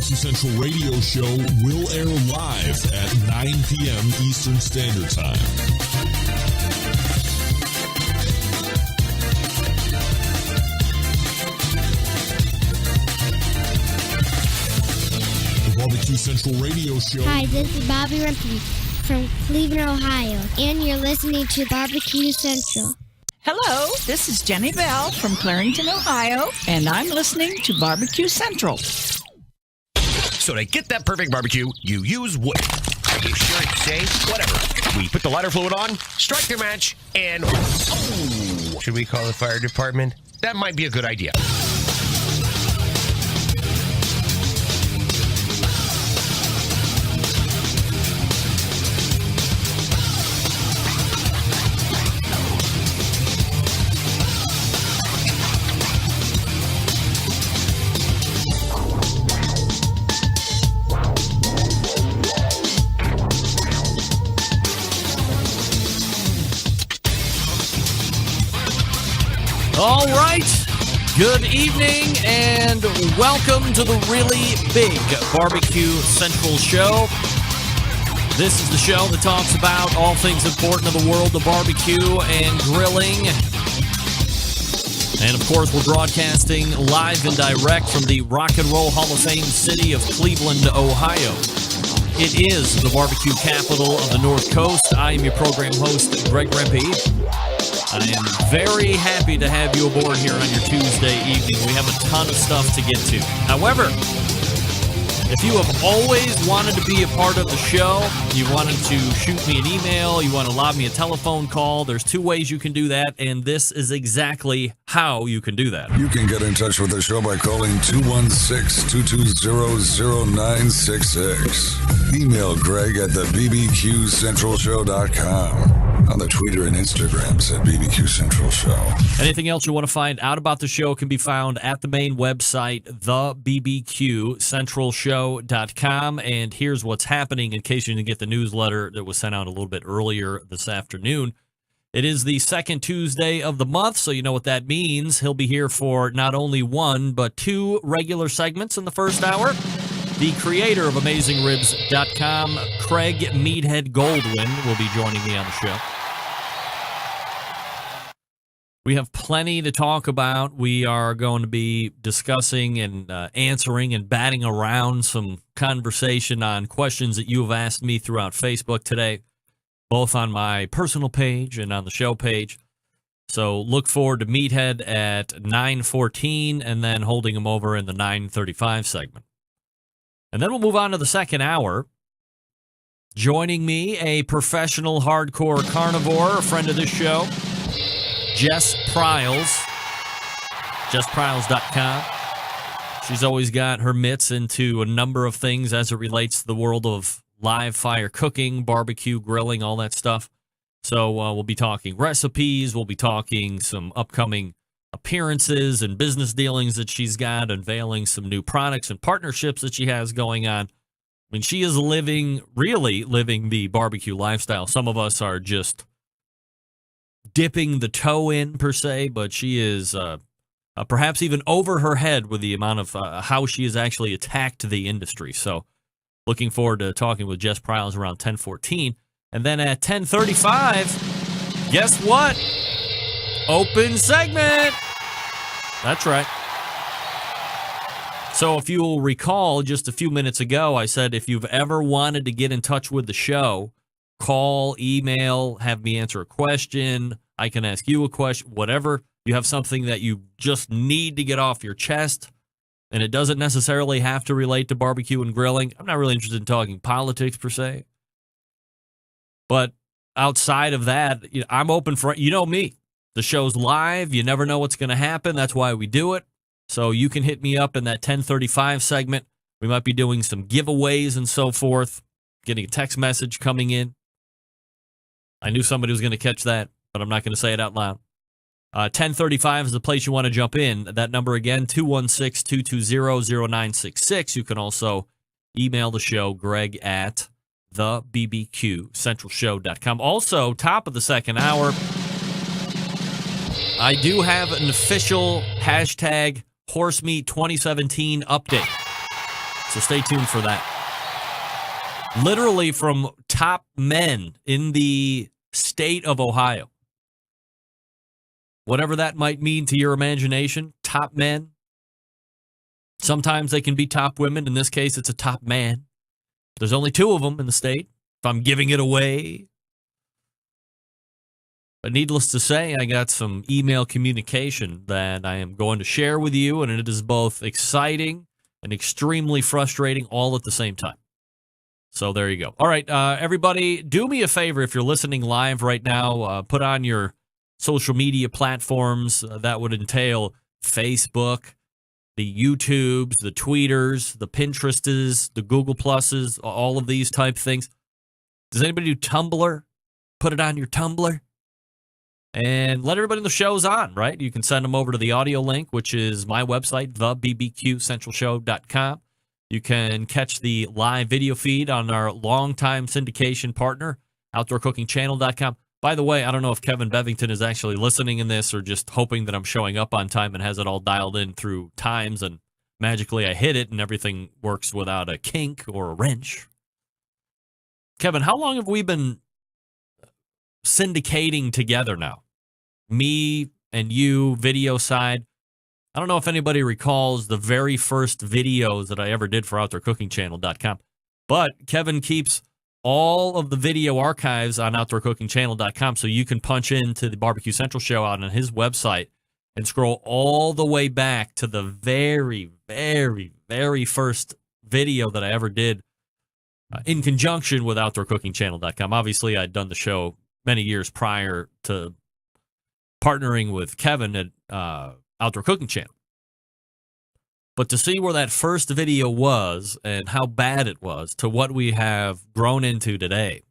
Barbecue Central radio show will air live at 9 p.m. Eastern Standard Time. The Barbecue Central radio show. Hi, this is Bobby Rempe from Cleveland, Ohio, and you're listening to Barbecue Central. Hello, this is Jenny Bell from Clarington, Ohio, and I'm listening to Barbecue Central. So to get that perfect barbecue, you use wood. Are you sure it's safe? Whatever. We put the lighter fluid on, strike the match, and... Oh! Should we call the fire department? That might be a good idea. All right, good evening and welcome to the really big Barbecue Central show. This is the show that talks about all things important in the world of barbecue and grilling. And of course, we're broadcasting live and direct from the Rock and Roll Hall of Fame city of Cleveland, Ohio. It is the barbecue capital of the North Coast. I am your program host, Greg Rempe. I am very happy to have you aboard here on your Tuesday evening. We have a ton of stuff to get to. However, if you have always wanted to be a part of the show, you wanted to shoot me an email, you want to lob me a telephone call, there's two ways you can do that, and this is exactly how you can do that. You can get in touch with the show by calling 216-220-0966. Email Greg at the bbqcentralshow.com. On the Twitter and Instagrams at BBQ Central Show. Anything else you want to find out about the show can be found at the main website, thebbqcentralshow.com. And here's what's happening in case you didn't get the newsletter that was sent out a little bit earlier this afternoon. It is the second Tuesday of the month, so you know what that means. He'll be here for not only one, but two regular segments in the first hour. The creator of AmazingRibs.com, Craig Meathead Goldwyn, will be joining me on the show. We have plenty to talk about. We are going to be discussing and answering and batting around some conversation on questions that you have asked me throughout Facebook today, both on my personal page and on the show page. So look forward to Meathead at 9:14 and then holding him over in the 9:35 segment. And then we'll move on to the second hour. Joining me, a professional hardcore carnivore, a friend of this show, Jess Pryles, JessPryles.com. She's always got her mitts into a number of things as it relates to the world of live fire cooking, barbecue, grilling, all that stuff. So we'll be talking recipes. We'll be talking some upcoming appearances and business dealings that she's got, unveiling some new products and partnerships that she has going on. I mean, she is really living the barbecue lifestyle. Some of us are just dipping the toe in, per se, but she is perhaps even over her head with the amount of how she has actually attacked the industry. So looking forward to talking with Jess Pryles around 10:14. And then at 10:35, guess what? Open segment. That's right. So if you'll recall, just a few minutes ago, I said if you've ever wanted to get in touch with the show, call, email, have me answer a question. I can ask you a question, whatever. You have something that you just need to get off your chest, and it doesn't necessarily have to relate to barbecue and grilling. I'm not really interested in talking politics, per se. But outside of that, I'm open for, you know me. The show's live. You never know what's going to happen. That's why we do it. So you can hit me up in that 10:35 segment. We might be doing some giveaways and so forth, getting a text message coming in. I knew somebody was going to catch that, but I'm not going to say it out loud. 10:35 is the place you want to jump in. That number again, 216-220-0966. You can also email the show, Greg at thebbqcentralshow.com. Also, top of the second hour, I do have an official hashtag HorseMeat 2017 update. So stay tuned for that. Literally from top men in the state of Ohio. Whatever that might mean to your imagination, top men. Sometimes they can be top women. In this case, it's a top man. There's only 2 of them in the state. If I'm giving it away. But needless to say, I got some email communication that I am going to share with you, and it is both exciting and extremely frustrating all at the same time. So there you go. All right, everybody, do me a favor if you're listening live right now. Put on your social media platforms. That would entail Facebook, the YouTubes, the Tweeters, the Pinterests, the Google Pluses, all of these type things. Does anybody do Tumblr? Put it on your Tumblr. And let everybody know the show's on, right? You can send them over to the audio link, which is my website, thebbqcentralshow.com. You can catch the live video feed on our longtime syndication partner, outdoorcookingchannel.com. By the way, I don't know if Kevin Bevington is actually listening in this or just hoping that I'm showing up on time and has it all dialed in through times, and magically I hit it and everything works without a kink or a wrench. Kevin, how long have we been syndicating together now? Me and you, video side. I don't know if anybody recalls the very first videos that I ever did for OutdoorCookingChannel.com, but Kevin keeps all of the video archives on OutdoorCookingChannel.com, so you can punch into the Barbecue Central show out on his website and scroll all the way back to the very, very, very first video that I ever did in conjunction with OutdoorCookingChannel.com. Obviously, I'd done the show many years prior to partnering with Kevin at Outdoor Cooking Channel. But to see where that first video was and how bad it was to what we have grown into today,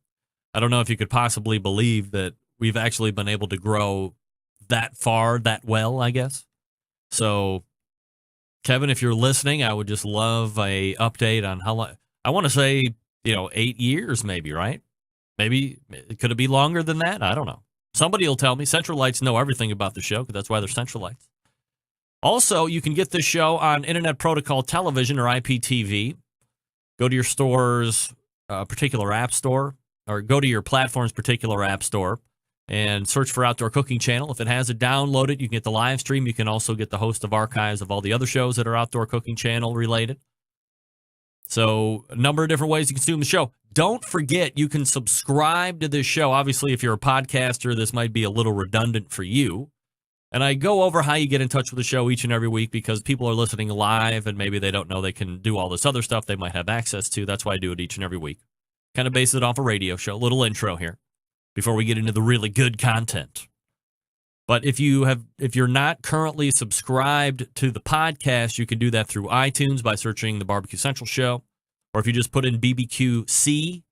I don't know if you could possibly believe that we've actually been able to grow that far, that well, I guess. So, Kevin, if you're listening, I would just love a update on how long. I want to say, 8 years maybe, right? Maybe, could it be longer than that? I don't know. Somebody will tell me. Centralites know everything about the show because that's why they're Centralites. Also, you can get this show on Internet Protocol Television or IPTV. Go to your store's particular app store, or go to your platform's particular app store and search for Outdoor Cooking Channel. If it has it, download it. You can get the live stream. You can also get the host of archives of all the other shows that are Outdoor Cooking Channel related. So a number of different ways you can consume the show. Don't forget, you can subscribe to this show. Obviously, if you're a podcaster, this might be a little redundant for you. And I go over how you get in touch with the show each and every week because people are listening live and maybe they don't know they can do all this other stuff they might have access to. That's why I do it each and every week. Kind of base it off a radio show. Little intro here before we get into the really good content. But if you're not currently subscribed to the podcast, you can do that through iTunes by searching the Barbecue Central Show. Or if you just put in BBQC,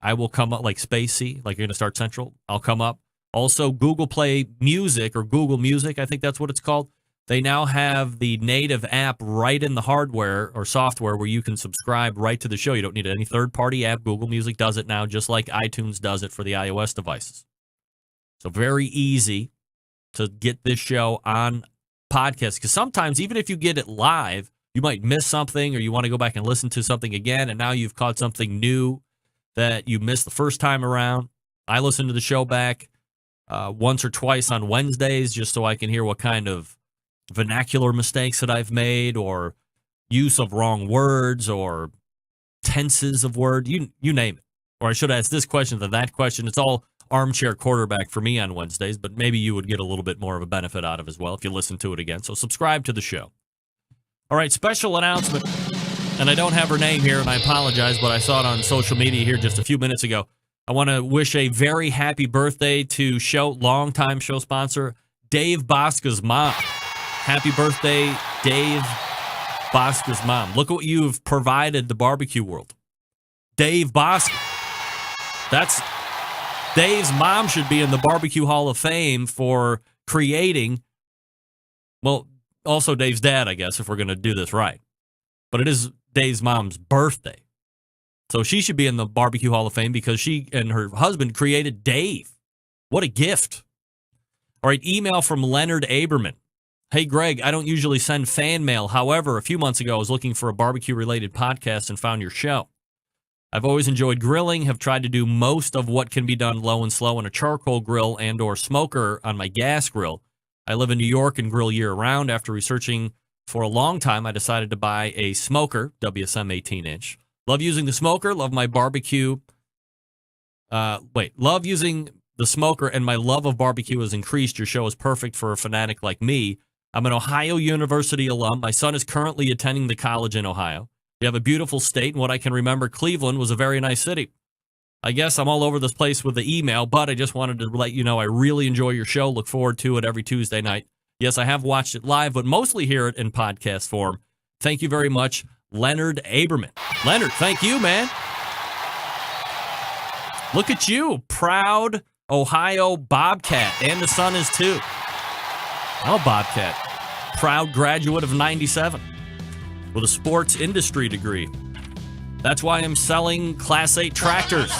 I will come up, like space C, like you're going to start Central. I'll come up. Also, Google Play Music or Google Music, I think that's what it's called. They now have the native app right in the hardware or software where you can subscribe right to the show. You don't need any third-party app. Google Music does it now, just like iTunes does it for the iOS devices. So very easy to get this show on podcast. Because sometimes, even if you get it live, you might miss something or you want to go back and listen to something again, and now you've caught something new that you missed the first time around. I listen to the show back once or twice on Wednesdays just so I can hear what kind of vernacular mistakes that I've made or use of wrong words or tenses of words, you name it. Or I should ask this question than that question. It's all armchair quarterback for me on Wednesdays, but maybe you would get a little bit more of a benefit out of as well if you listen to it again. So subscribe to the show. All right, special announcement, and I don't have her name here, and I apologize, but I saw it on social media here just a few minutes ago. I want to wish a very happy birthday to longtime show sponsor, Dave Bosca's mom. Happy birthday, Dave Bosca's mom. Look what you've provided the barbecue world. Dave Bosca. Dave's mom should be in the Barbecue Hall of Fame for creating, well, also Dave's dad, I guess, if we're going to do this right. But it is Dave's mom's birthday. So she should be in the Barbecue Hall of Fame because she and her husband created Dave. What a gift. All right, email from Leonard Aberman. Hey, Greg, I don't usually send fan mail. However, a few months ago, I was looking for a barbecue-related podcast and found your show. I've always enjoyed grilling, have tried to do most of what can be done low and slow on a charcoal grill and or smoker on my gas grill. I live in New York and grill year-round. After researching for a long time, I decided to buy a smoker, WSM 18-inch. Love using the smoker, love my barbecue. Love using the smoker, and my love of barbecue has increased. Your show is perfect for a fanatic like me. I'm an Ohio University alum. My son is currently attending the college in Ohio. We have a beautiful state, and what I can remember, Cleveland was a very nice city. I guess I'm all over this place with the email, but I just wanted to let you know I really enjoy your show. Look forward to it every Tuesday night. Yes, I have watched it live, but mostly hear it in podcast form. Thank you very much, Leonard Aberman. Leonard, thank you, man. Look at you, proud Ohio Bobcat, and the son is too. I'm a Bobcat, proud graduate of 97 with a sports industry degree. That's why I'm selling Class 8 tractors.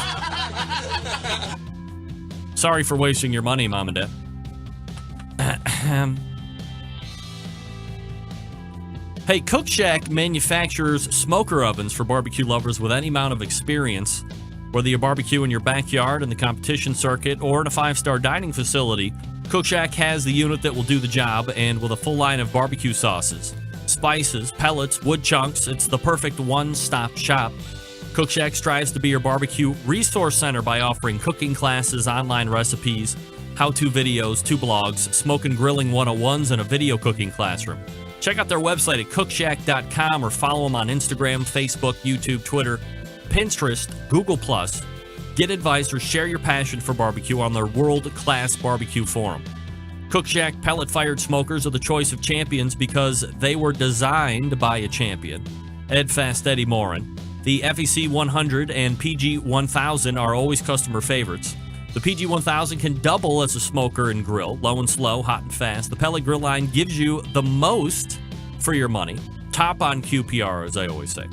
Sorry for wasting your money, Mom and Dad. Hey, Cook Shack manufactures smoker ovens for barbecue lovers with any amount of experience. Whether you barbecue in your backyard, in the competition circuit, or in a 5-star dining facility, Cook Shack has the unit that will do the job, and with a full line of barbecue sauces, spices, pellets, wood chunks, it's the perfect one-stop shop. Cook Shack strives to be your barbecue resource center by offering cooking classes, online recipes, how-to videos, 2 blogs, smoke and grilling 101s, and a video cooking classroom. Check out their website at cookshack.com or follow them on Instagram, Facebook, YouTube, Twitter, Pinterest, Google+. Get advice or share your passion for barbecue on their world-class barbecue forum. Cook Shack pellet-fired smokers are the choice of champions because they were designed by a champion, Ed Fast Eddie Morin. The FEC 100 and PG 1000 are always customer favorites. The PG 1000 can double as a smoker and grill, low and slow, hot and fast. The pellet grill line gives you the most for your money. Top on QPR, as I always say.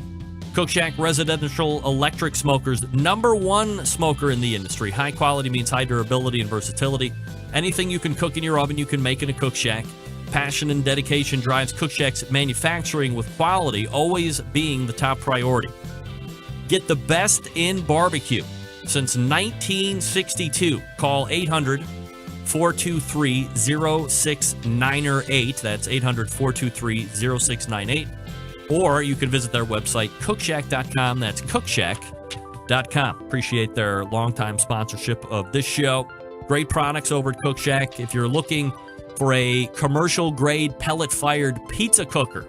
Cook Shack Residential Electric Smokers, #1 smoker in the industry. High quality means high durability and versatility. Anything you can cook in your oven, you can make in a Cook Shack. Passion and dedication drives Cook Shack's manufacturing, with quality always being the top priority. Get the best in barbecue since 1962. Call 800-423-0698. That's 800-423-0698. Or you can visit their website, cookshack.com. That's cookshack.com. Appreciate their longtime sponsorship of this show. Great products over at Cook Shack. If you're looking for a commercial-grade pellet-fired pizza cooker,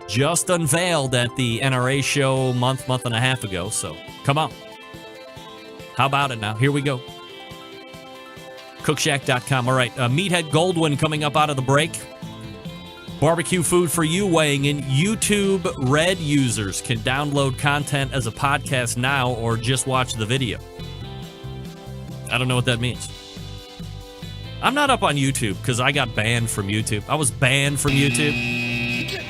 just unveiled at the NRA show month and a half ago. So come on. How about it now? Here we go. Cookshack.com. All right, Meathead Goldwyn coming up out of the break. Barbecue food for you weighing in. YouTube Red users can download content as a podcast now or just watch the video. I don't know what that means. I'm not up on YouTube because I got banned from YouTube. I was banned from YouTube.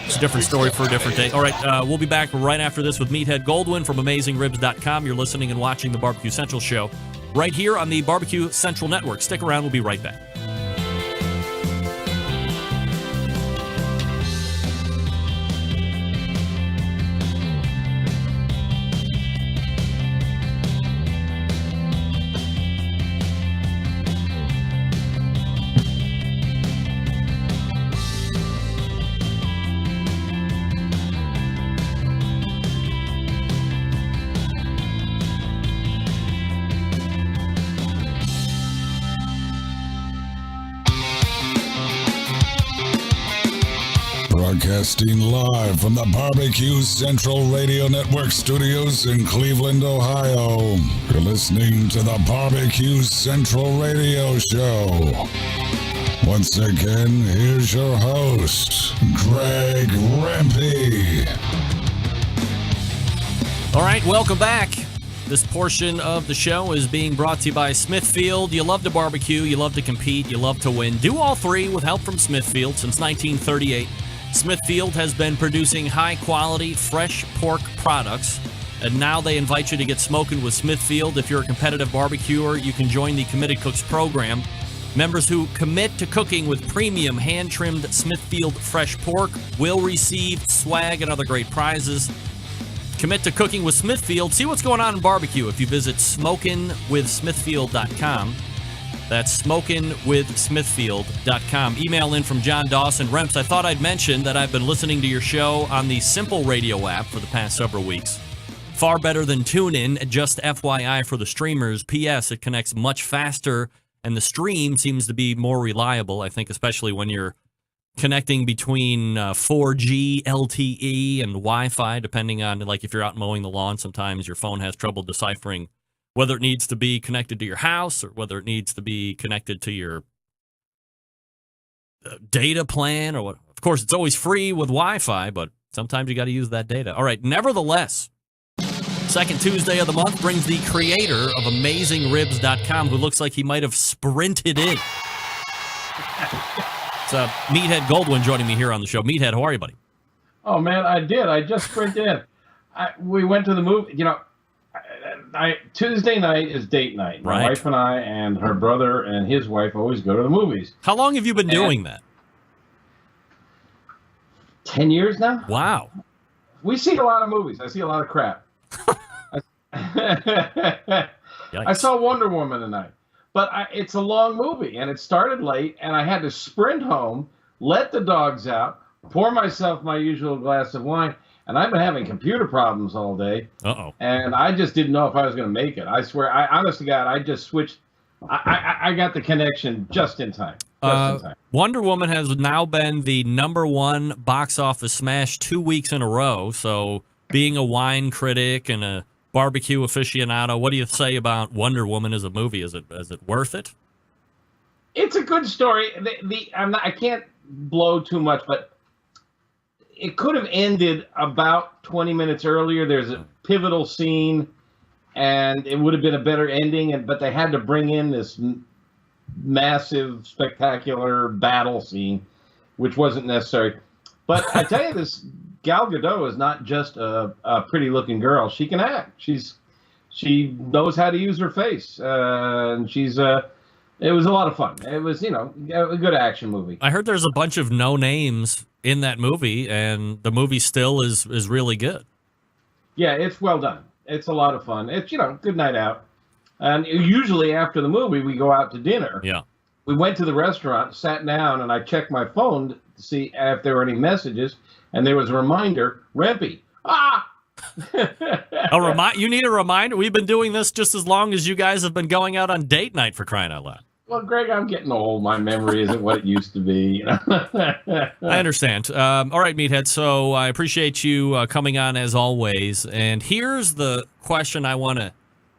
It's a different story for a different day. All right, we'll be back right after this with Meathead Goldwyn from AmazingRibs.com. You're listening and watching the Barbecue Central show right here on the Barbecue Central Network. Stick around. We'll be right back. Broadcasting live from the Barbecue Central Radio Network studios in Cleveland, Ohio. You're listening to the Barbecue Central Radio Show. Once again, here's your host, Greg Rempe. All right, welcome back. This portion of the show is being brought to you by Smithfield. You love to barbecue, you love to compete, you love to win. Do all three with help from Smithfield since 1938. Smithfield has been producing high-quality, fresh pork products, and now they invite you to get smoking with Smithfield. If you're a competitive barbecuer, you can join the Committed Cooks program. Members who commit to cooking with premium hand-trimmed Smithfield fresh pork will receive swag and other great prizes. Commit to cooking with Smithfield. See what's going on in barbecue if you visit smokinwithsmithfield.com. That's smokinwithsmithfield.com. Email in from John Dawson. Remps, I thought I'd mention that I've been listening to your show on the Simple Radio app for the past several weeks. Far better than TuneIn, just FYI for the streamers. P.S. It connects much faster, and the stream seems to be more reliable, I think, especially when you're connecting between 4G, LTE, and Wi-Fi, depending on, like, if you're out mowing the lawn, sometimes your phone has trouble deciphering whether it needs to be connected to your house or whether it needs to be connected to your data plan or what. Of course, it's always free with Wi-Fi, but sometimes you got to use that data. All right, nevertheless, second Tuesday of the month brings the creator of AmazingRibs.com, who looks like he might have sprinted in. It's Meathead Goldwyn joining me here on the show. Meathead, how are you, buddy? Oh, man, I did. I just sprinted in. We went to the movie. You know, Tuesday night is date night. My wife and I and her brother and his wife always go to the movies. How long have you been doing that? 10 years now. Wow. We see a lot of movies. I see a lot of crap. I saw Wonder Woman tonight. But it's a long movie, and it started late, and I had to sprint home, let the dogs out, pour myself my usual glass of wine, and I've been having computer problems all day. Uh-oh. And I just didn't know if I was going to make it. I swear, honest to God, I just switched. I got the connection just in time. Wonder Woman has now been the #1 box office smash 2 weeks in a row. So being a wine critic and a barbecue aficionado, what do you say about Wonder Woman as a movie? Is it worth it? It's a good story. I can't blow too much, but it could have ended about 20 minutes earlier. There's a pivotal scene, and it would have been a better ending. But they had to bring in this massive, spectacular battle scene, which wasn't necessary. But I tell you, this Gal Gadot is not just a pretty-looking girl. She can act. She knows how to use her face, and it was a lot of fun. It was, a good action movie. I heard there's a bunch of no names in that movie, and the movie still is really good. Yeah, it's well done. It's a lot of fun. It's, good night out. And usually after the movie, we go out to dinner. Yeah. We went to the restaurant, sat down, and I checked my phone to see if there were any messages, and there was a reminder, Rempy. You need a reminder? We've been doing this just as long as you guys have been going out on date night, for crying out loud. Well, Greg, I'm getting old. My memory isn't what it used to be. I understand. All right, Meathead. So I appreciate you coming on as always. And here's the question I want to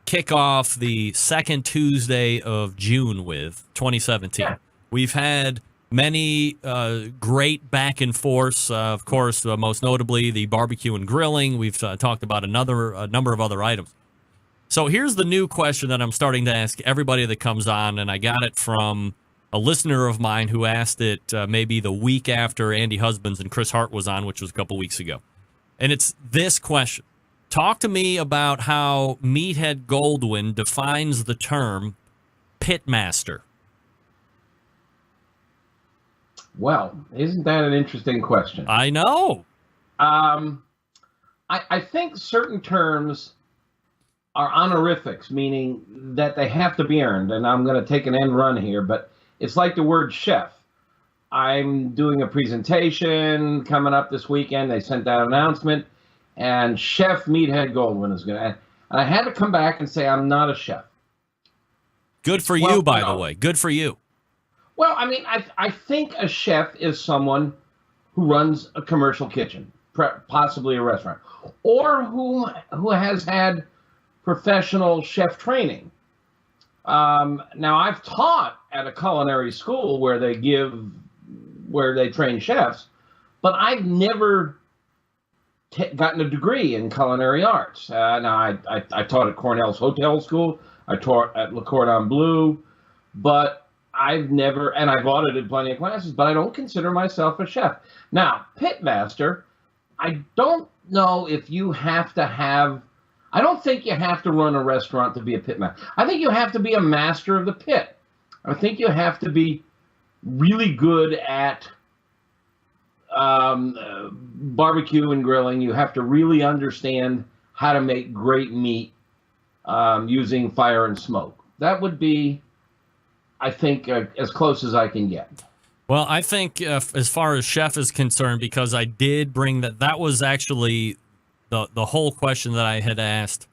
kick off the second Tuesday of June with, 2017. Yeah. We've had many great back and forths. Of course, most notably the barbecue and grilling. We've talked about a number of other items. So here's the new question that I'm starting to ask everybody that comes on, and I got it from a listener of mine who asked it maybe the week after Andy Husbands and Chris Hart was on, which was a couple weeks ago. And it's this question. Talk to me about how Meathead Goldwyn defines the term pitmaster. Well, isn't that an interesting question? I know. I think certain terms are honorifics, meaning that they have to be earned. And I'm going to take an end run here, but it's like the word chef. I'm doing a presentation coming up this weekend. They sent out an announcement, and Chef Meathead Goldwyn is going to. And I had to come back and say I'm not a chef. Good for you, by the way. Good for you. Well, I mean, I think a chef is someone who runs a commercial kitchen, possibly a restaurant, or who has had professional chef training. Now, I've taught at a culinary school where they train chefs, but I've never gotten a degree in culinary arts. Now, I taught at Cornell's Hotel School. I taught at Le Cordon Bleu, but I've audited plenty of classes, but I don't consider myself a chef. Now, pitmaster, I don't know if you have to have. I don't think you have to run a restaurant to be a pitmaster. I think you have to be a master of the pit. I think you have to be really good at barbecue and grilling. You have to really understand how to make great meat using fire and smoke. That would be, I think, as close as I can get. Well, I think as far as chef is concerned, because I did bring that was actually the whole question that I had asked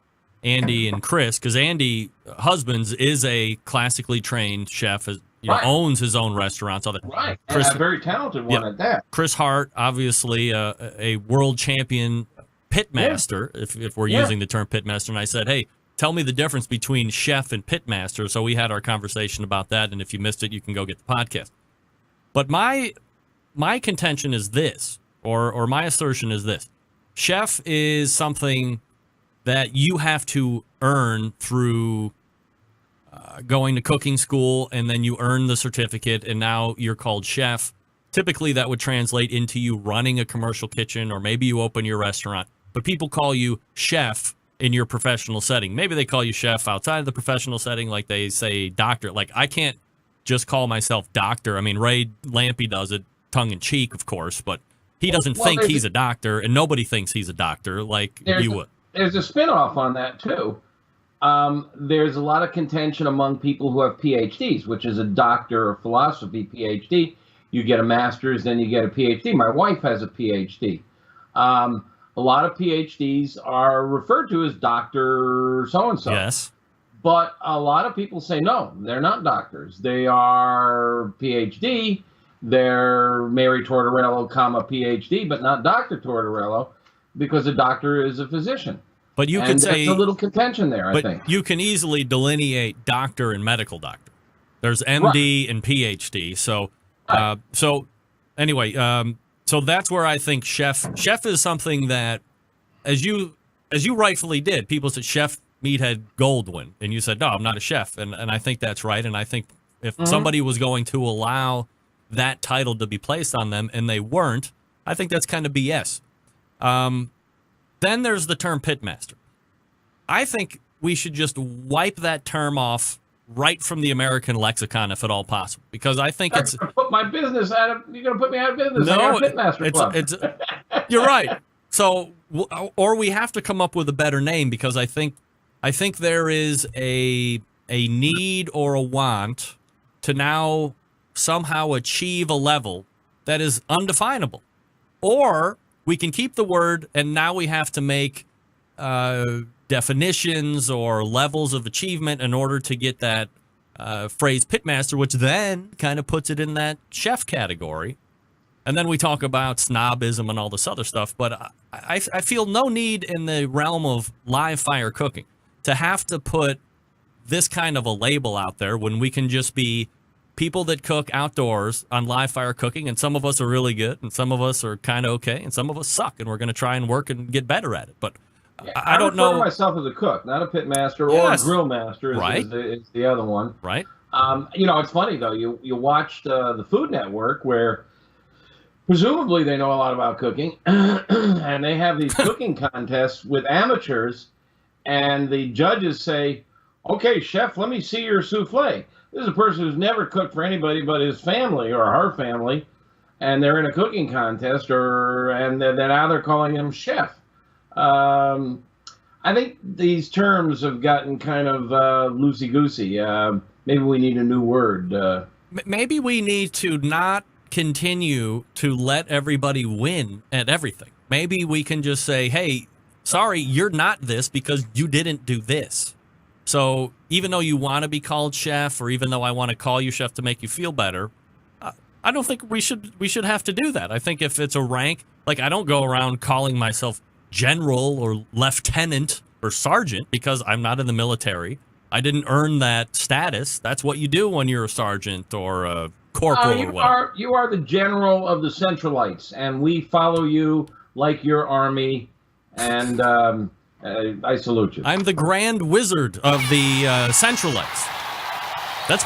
Andy and Chris, because Andy Husbands is a classically trained chef, Right. owns his own restaurants. Right, Chris, and a very talented one at that. Chris Hart, obviously a world champion pitmaster, if we're using the term pitmaster. And I said, hey, tell me the difference between chef and pitmaster. So we had our conversation about that. And if you missed it, you can go get the podcast. But my contention is this, or my assertion is this. Chef is something that you have to earn through going to cooking school, and then you earn the certificate, and now you're called chef. Typically, that would translate into you running a commercial kitchen, or maybe you open your restaurant. But people call you chef in your professional setting. Maybe they call you chef outside of the professional setting, like they say doctor. Like, I can't just call myself doctor. I mean, Ray Lampe does it tongue-in-cheek, of course, but he doesn't think he's a doctor, and nobody thinks he's a doctor like you would. There's a spin-off on that, too. There's a lot of contention among people who have PhDs, which is a doctor of philosophy PhD. You get a master's, then you get a PhD. My wife has a PhD. A lot of PhDs are referred to as Dr. So-and-so. Yes. But a lot of people say, no, they're not doctors. They are PhD. They're Mary Tortorello, PhD, but not Dr. Tortorello, because a doctor is a physician. But you can say there's a little contention there, I think. But you can easily delineate doctor and medical doctor. There's MD and PhD. So, anyway, so that's where I think chef is something that, as you rightfully did, people said Chef Meathead Goldwyn, and you said, no, I'm not a chef, and I think that's right. And I think if somebody was going to allow that title to be placed on them and they weren't, I think that's kind of BS. Then there's the term pitmaster. I think we should just wipe that term off right from the American lexicon, if at all possible, because I think it's put my business out of. You're going to put me out of business. No, I got a pitmaster club. You're right. So, or we have to come up with a better name, because I think there is a need or a want to now somehow achieve a level that is undefinable, or we can keep the word, and now we have to make definitions or levels of achievement in order to get that phrase pitmaster, which then kind of puts it in that chef category. And then we talk about snobism and all this other stuff. But I feel no need in the realm of live fire cooking to have to put this kind of a label out there when we can just be people that cook outdoors on live fire cooking, and some of us are really good, and some of us are kind of okay, and some of us suck, and we're going to try and work and get better at it. But I don't know. I refer to myself as a cook, not a pit master or a grill master. Is the other one. Right. It's funny though. You watched the Food Network, where presumably they know a lot about cooking, and they have these cooking contests with amateurs, and the judges say, "Okay, chef, let me see your souffle." This is a person who's never cooked for anybody but his family or her family, and they're in a cooking contest, and now they're calling him chef. I think these terms have gotten kind of loosey-goosey. Maybe we need a new word. Maybe we need to not continue to let everybody win at everything. Maybe we can just say, hey, sorry, you're not this because you didn't do this. So even though you want to be called chef, or even though I want to call you chef to make you feel better, I don't think we should have to do that. I think if it's a rank, like I don't go around calling myself general or lieutenant or sergeant because I'm not in the military. I didn't earn that status. That's what you do when you're a sergeant or a corporal or whatever. You are the general of the Centralites, and we follow you like your army, and I salute you. I'm the Grand Wizard of the Centralites. That's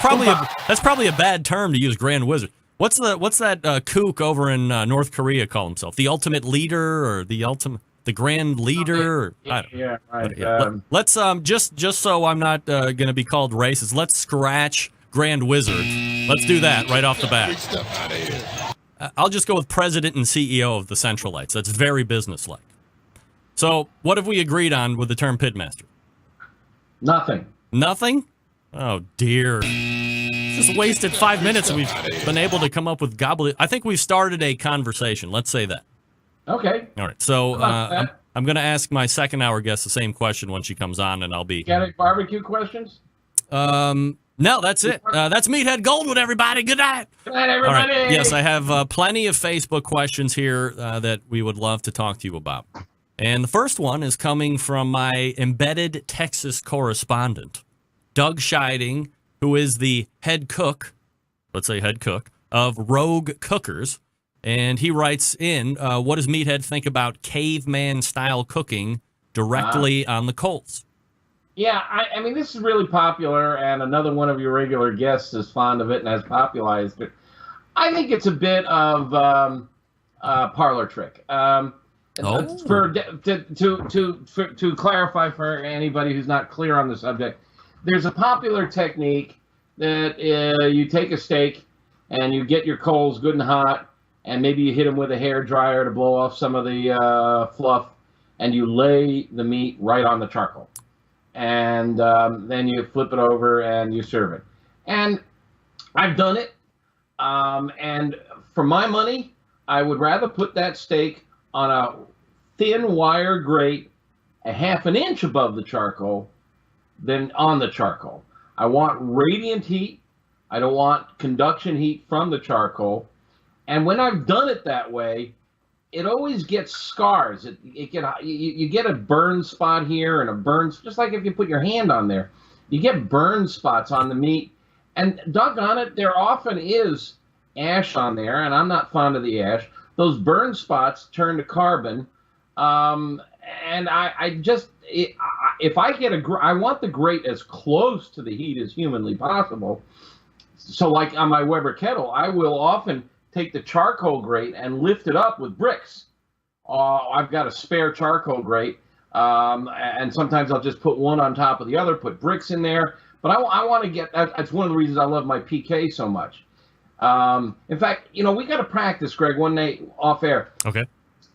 probably a bad term to use, Grand Wizard. What's that kook over in North Korea call himself? The ultimate leader, or the grand leader? Yeah, right. Let's just so I'm not going to be called racist, let's scratch Grand Wizard. Let's do that right off the bat. I'll just go with president and CEO of the Centralites. That's very businesslike. So, what have we agreed on with the term pitmaster? Nothing. Nothing? Oh, dear. Just wasted 5 minutes and we've been able to come up with gobbledygook. I think we've started a conversation. Let's say that. Okay. All right. So, I'm going to ask my second hour guest the same question when she comes on, and I'll be... Got any barbecue questions? No, that's it. That's Meathead Goldwood, everybody. Good night. Good night, everybody. All right. Yes, I have plenty of Facebook questions here that we would love to talk to you about. And the first one is coming from my embedded Texas correspondent, Doug Scheiding, who is the head cook, let's say head cook, of Rogue Cookers. And he writes in, what does Meathead think about caveman-style cooking directly on the coals? Yeah, I mean, this is really popular, and another one of your regular guests is fond of it and has popularized it. I think it's a bit of parlor trick. To clarify for anybody who's not clear on the subject, there's a popular technique that you take a steak and you get your coals good and hot, and maybe you hit them with a hair dryer to blow off some of the fluff, and you lay the meat right on the charcoal. And then you flip it over and you serve it. And I've done it. And for my money, I would rather put that steak on a thin wire grate a half an inch above the charcoal than on the charcoal. I want radiant heat. I don't want conduction heat from the charcoal. And when I've done it that way, it always gets scars. You get a burn spot here and a burn, just like if you put your hand on there, you get burn spots on the meat. And doggone it, there often is ash on there, and I'm not fond of the ash. Those burn spots turn to carbon, and if I get I want the grate as close to the heat as humanly possible. So like on my Weber kettle, I will often take the charcoal grate and lift it up with bricks. I've got a spare charcoal grate, and sometimes I'll just put one on top of the other, put bricks in there. But I want to get, that's one of the reasons I love my PK so much. In fact, we got to practice, Greg, one night off air. Okay.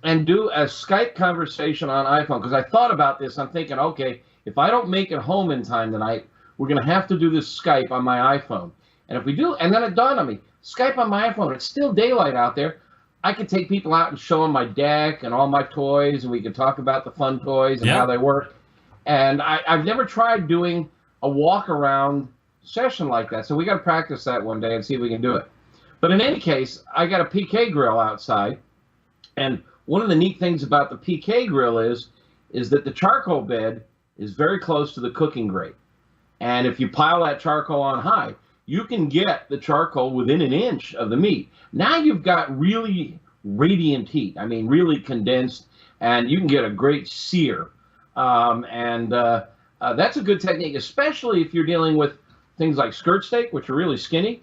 And do a Skype conversation on iPhone, because I thought about this. I'm thinking, okay, if I don't make it home in time tonight, we're going to have to do this Skype on my iPhone. And if we do, and then it dawned on me, Skype on my iPhone, it's still daylight out there. I could take people out and show them my deck and all my toys, and we could talk about the fun toys and how they work. And I've never tried doing a walk-around session like that, so we got to practice that one day and see if we can do it. But in any case, I got a PK grill outside, and one of the neat things about the PK grill is that the charcoal bed is very close to the cooking grate. And if you pile that charcoal on high, you can get the charcoal within an inch of the meat. Now you've got really radiant heat. I mean, really condensed, and you can get a great sear. That's a good technique, especially if you're dealing with things like skirt steak, which are really skinny.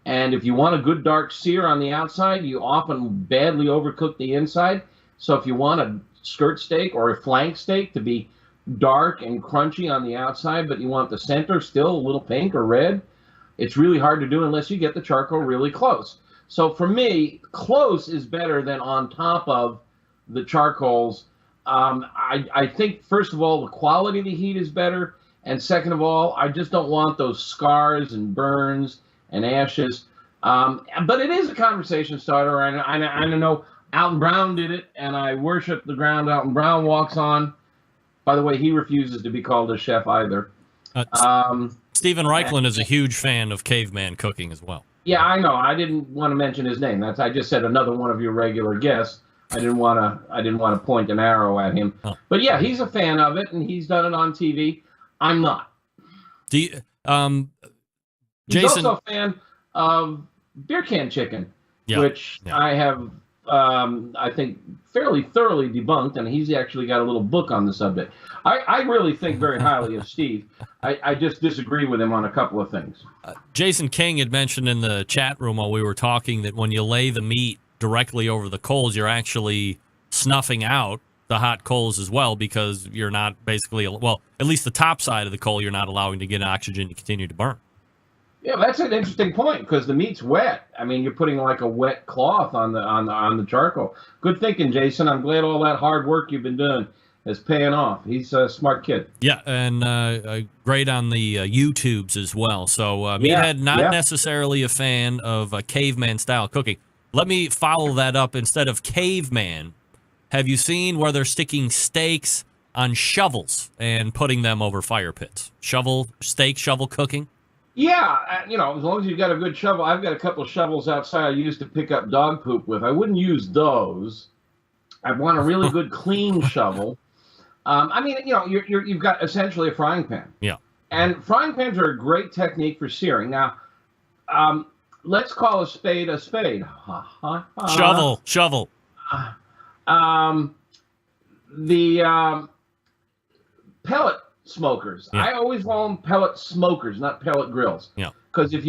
And if you want a good dark sear on the outside, you often badly overcook the inside. So if you want a skirt steak or a flank steak to be dark and crunchy on the outside, but you want the center still a little pink or red, it's really hard to do unless you get the charcoal really close. So for me, close is better than on top of the charcoals. I think, first of all, the quality of the heat is better. And second of all, I just don't want those scars and burns and ashes. But it is a conversation starter. I know Alton Brown did it, and I worship the ground Alton Brown walks on. By the way, he refuses to be called a chef either. Stephen Reichlin is a huge fan of caveman cooking as well. Yeah, I know. I didn't want to mention his name. I just said another one of your regular guests. I didn't want to point an arrow at him. Oh. But yeah, he's a fan of it, and he's done it on TV. I'm not. Do you, Jason? He's also a fan of beer can chicken, which I have, I think, fairly thoroughly debunked, and he's actually got a little book on the subject. I really think very highly of Steve. I just disagree with him on a couple of things. Jason King had mentioned in the chat room while we were talking that when you lay the meat directly over the coals, you're actually snuffing out the hot coals as well, because you're not basically, well, at least the top side of the coal, you're not allowing to get oxygen to continue to burn. Yeah, that's an interesting point because the meat's wet. I mean, you're putting like a wet cloth on the charcoal. Good thinking, Jason. I'm glad all that hard work you've been doing is paying off. He's a smart kid. Yeah, and great on the YouTubes as well. So Meathead, not necessarily a fan of caveman style cooking. Let me follow that up. Instead of caveman, have you seen where they're sticking steaks on shovels and putting them over fire pits? Shovel cooking? Yeah, as long as you've got a good shovel. I've got a couple of shovels outside I use to pick up dog poop with. I wouldn't use those. I want a really good clean shovel. You've got essentially a frying pan. Yeah. And frying pans are a great technique for searing. Now, let's call a spade a spade. Shovel. The pellet smokers. Yeah. I always call them pellet smokers, not pellet grills. Yeah. Because if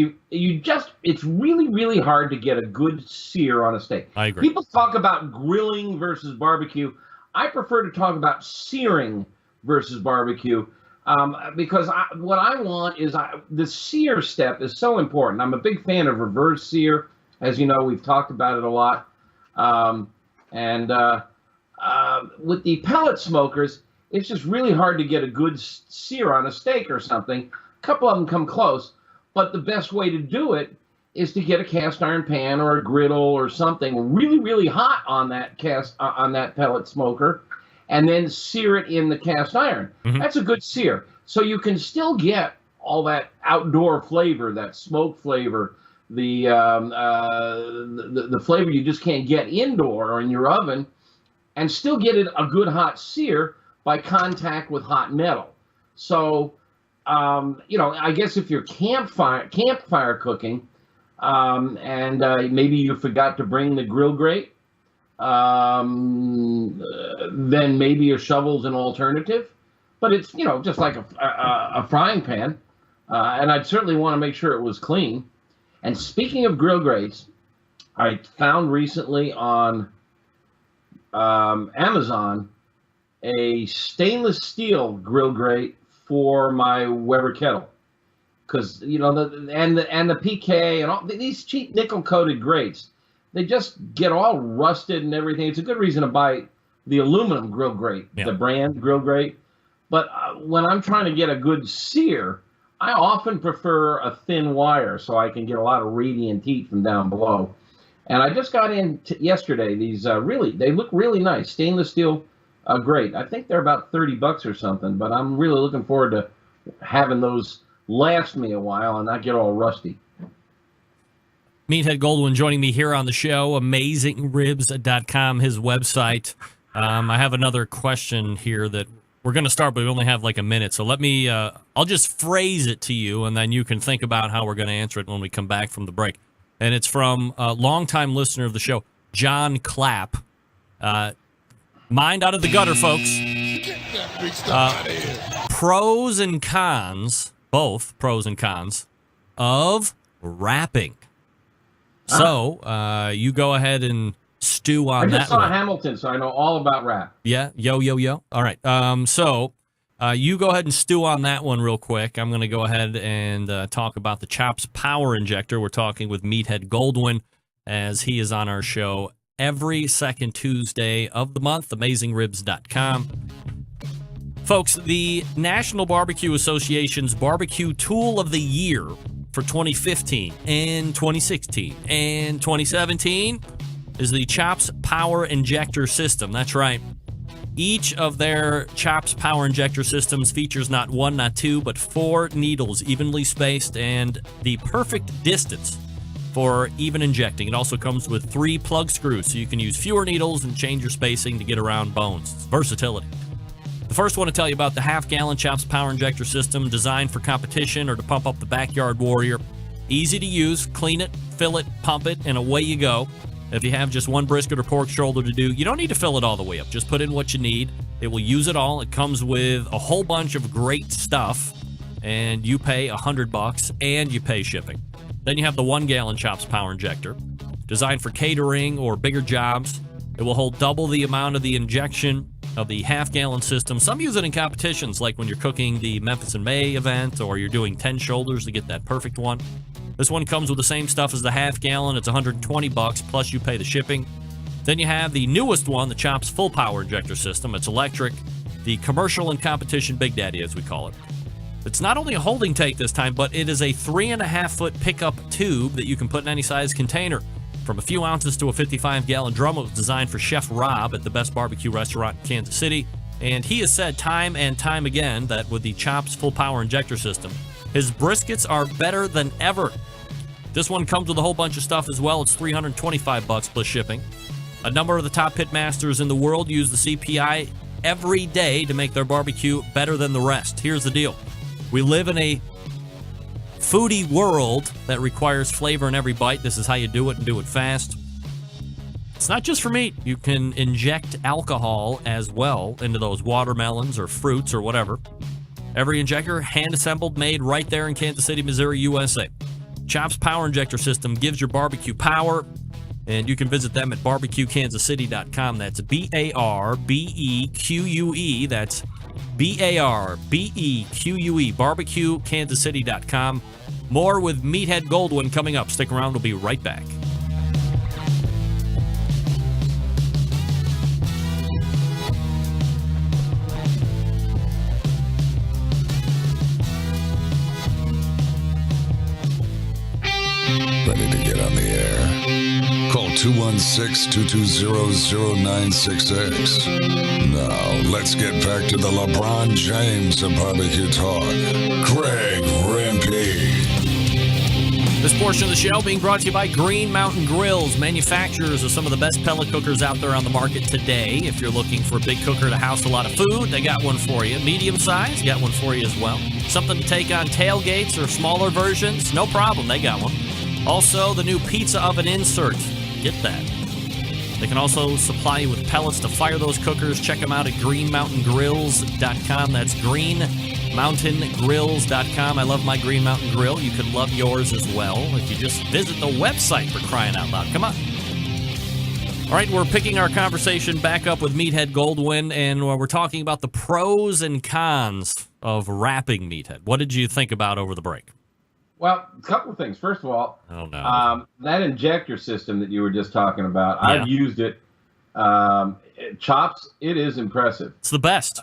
it's really, really hard to get a good sear on a steak. I agree. People talk about grilling versus barbecue. I prefer to talk about searing versus barbecue because what I want is the sear step is so important. I'm a big fan of reverse sear. As you know, we've talked about it a lot. With the pellet smokers, it's just really hard to get a good sear on a steak or something. A couple of them come close, but the best way to do it is to get a cast iron pan or a griddle or something really, really hot on that pellet smoker, and then sear it in the cast iron. Mm-hmm. That's a good sear. So you can still get all that outdoor flavor, that smoke flavor, the flavor you just can't get indoor or in your oven, and still get it a good hot sear by contact with hot metal. So, I guess if you're campfire cooking, and maybe you forgot to bring the grill grate, then maybe a shovel's an alternative. But it's, just like a frying pan. And I'd certainly want to make sure it was clean. And speaking of grill grates, I found recently on Amazon a stainless steel grill grate for my Weber kettle. Because, the PK and all these cheap nickel-coated grates, they just get all rusted and everything. It's a good reason to buy the aluminum grill grate, the brand grill grate. But when I'm trying to get a good sear, I often prefer a thin wire so I can get a lot of radiant heat from down below. And I just got in yesterday. These they look really nice, stainless steel grate. I think they're about $30 or something, but I'm really looking forward to having those last me a while and not get all rusty. Meathead Goldwyn joining me here on the show, AmazingRibs.com, his website. I have another question here that we're going to start, but we only have like a minute. So let me, I'll just phrase it to you, and then you can think about how we're going to answer it when we come back from the break. And it's from a longtime listener of the show, John Clapp. Mind out of the gutter, folks. Pros and cons, both pros and cons, of wrapping. So you go ahead and stew on that. I just saw Hamilton, so I know all about wrap. Yeah, yo. All right. So you go ahead and stew on that one real quick. I'm going to go ahead and talk about the Chops Power Injector. We're talking with Meathead Goldwyn as he is on our show every second Tuesday of the month, AmazingRibs.com. Folks, the National Barbecue Association's Barbecue Tool of the Year for 2015 and 2016 and 2017 is the Chops Power Injector System. That's right. Each of their Chops Power Injector systems features not one, not two, but 4 needles evenly spaced and the perfect distance for even injecting. It also comes with 3 plug screws, so you can use fewer needles and change your spacing to get around bones. It's versatility. The first one to tell you about the half-gallon Chops Power Injector System, designed for competition or to pump up the backyard warrior. Easy to use, clean it, fill it, pump it, and away you go. If you have just one brisket or pork shoulder to do, you don't need to fill it all the way up. Just put in what you need. It will use it all. It comes with a whole bunch of great stuff, and you pay $100 and you pay shipping. Then you have the 1-gallon Chops Power Injector, designed for catering or bigger jobs. It will hold double the amount of the injection of the half-gallon system. Some use it in competitions, like when you're cooking the Memphis in May event or you're doing 10 shoulders to get that perfect one. This one comes with the same stuff as the half gallon. It's $120 plus you pay the shipping. Then you have the newest one, the Chops full power injector system. It's electric, the commercial and competition Big Daddy, as we call it. It's not only a holding tank this time, but it is a 3.5-foot pickup tube that you can put in any size container. From a few ounces to a 55-gallon drum. It was designed for Chef Rob at the Best Barbecue Restaurant in Kansas City. And he has said time and time again that with the Chops full power injector system, his briskets are better than ever. This one comes with a whole bunch of stuff as well. It's $325 plus shipping. A number of the top pit masters in the world use the CPI every day to make their barbecue better than the rest. Here's the deal. We live in a foodie world that requires flavor in every bite. This is how you do it and do it fast. It's not just for meat. You can inject alcohol as well into those watermelons or fruits or whatever. Every injector hand-assembled, made right there in Kansas City, Missouri, USA. Chops Power Injector System gives your barbecue power, and you can visit them at barbecuekansascity.com. That's B-A-R-B-E-Q-U-E. That's B-A-R-B-E-Q-U-E, barbecuekansascity.com. More with Meathead Goldwyn coming up. Stick around. We'll be right back. Ready to get on the air? Call 216-220-0966. Now, let's get back to the LeBron James of barbecue talk. Greg Rempe. This portion of the show being brought to you by Green Mountain Grills, manufacturers of some of the best pellet cookers out there on the market today. If you're looking for a big cooker to house a lot of food, they got one for you. Medium size, got one for you as well. Something to take on tailgates or smaller versions, no problem, they got one. Also, the new pizza oven insert. Get that. They can also supply you with pellets to fire those cookers. Check them out at greenmountaingrills.com. That's greenmountaingrills.com. I love my Green Mountain Grill. You could love yours as well if you just visit the website, for crying out loud. Come on. All right, we're picking our conversation back up with Meathead Goldwyn, and we're talking about the pros and cons of wrapping Meathead. What did you think about over the break? Well, a couple of things. First of all, that injector system that you were just talking about, yeah. I've used it. Chops, it is impressive. It's the best.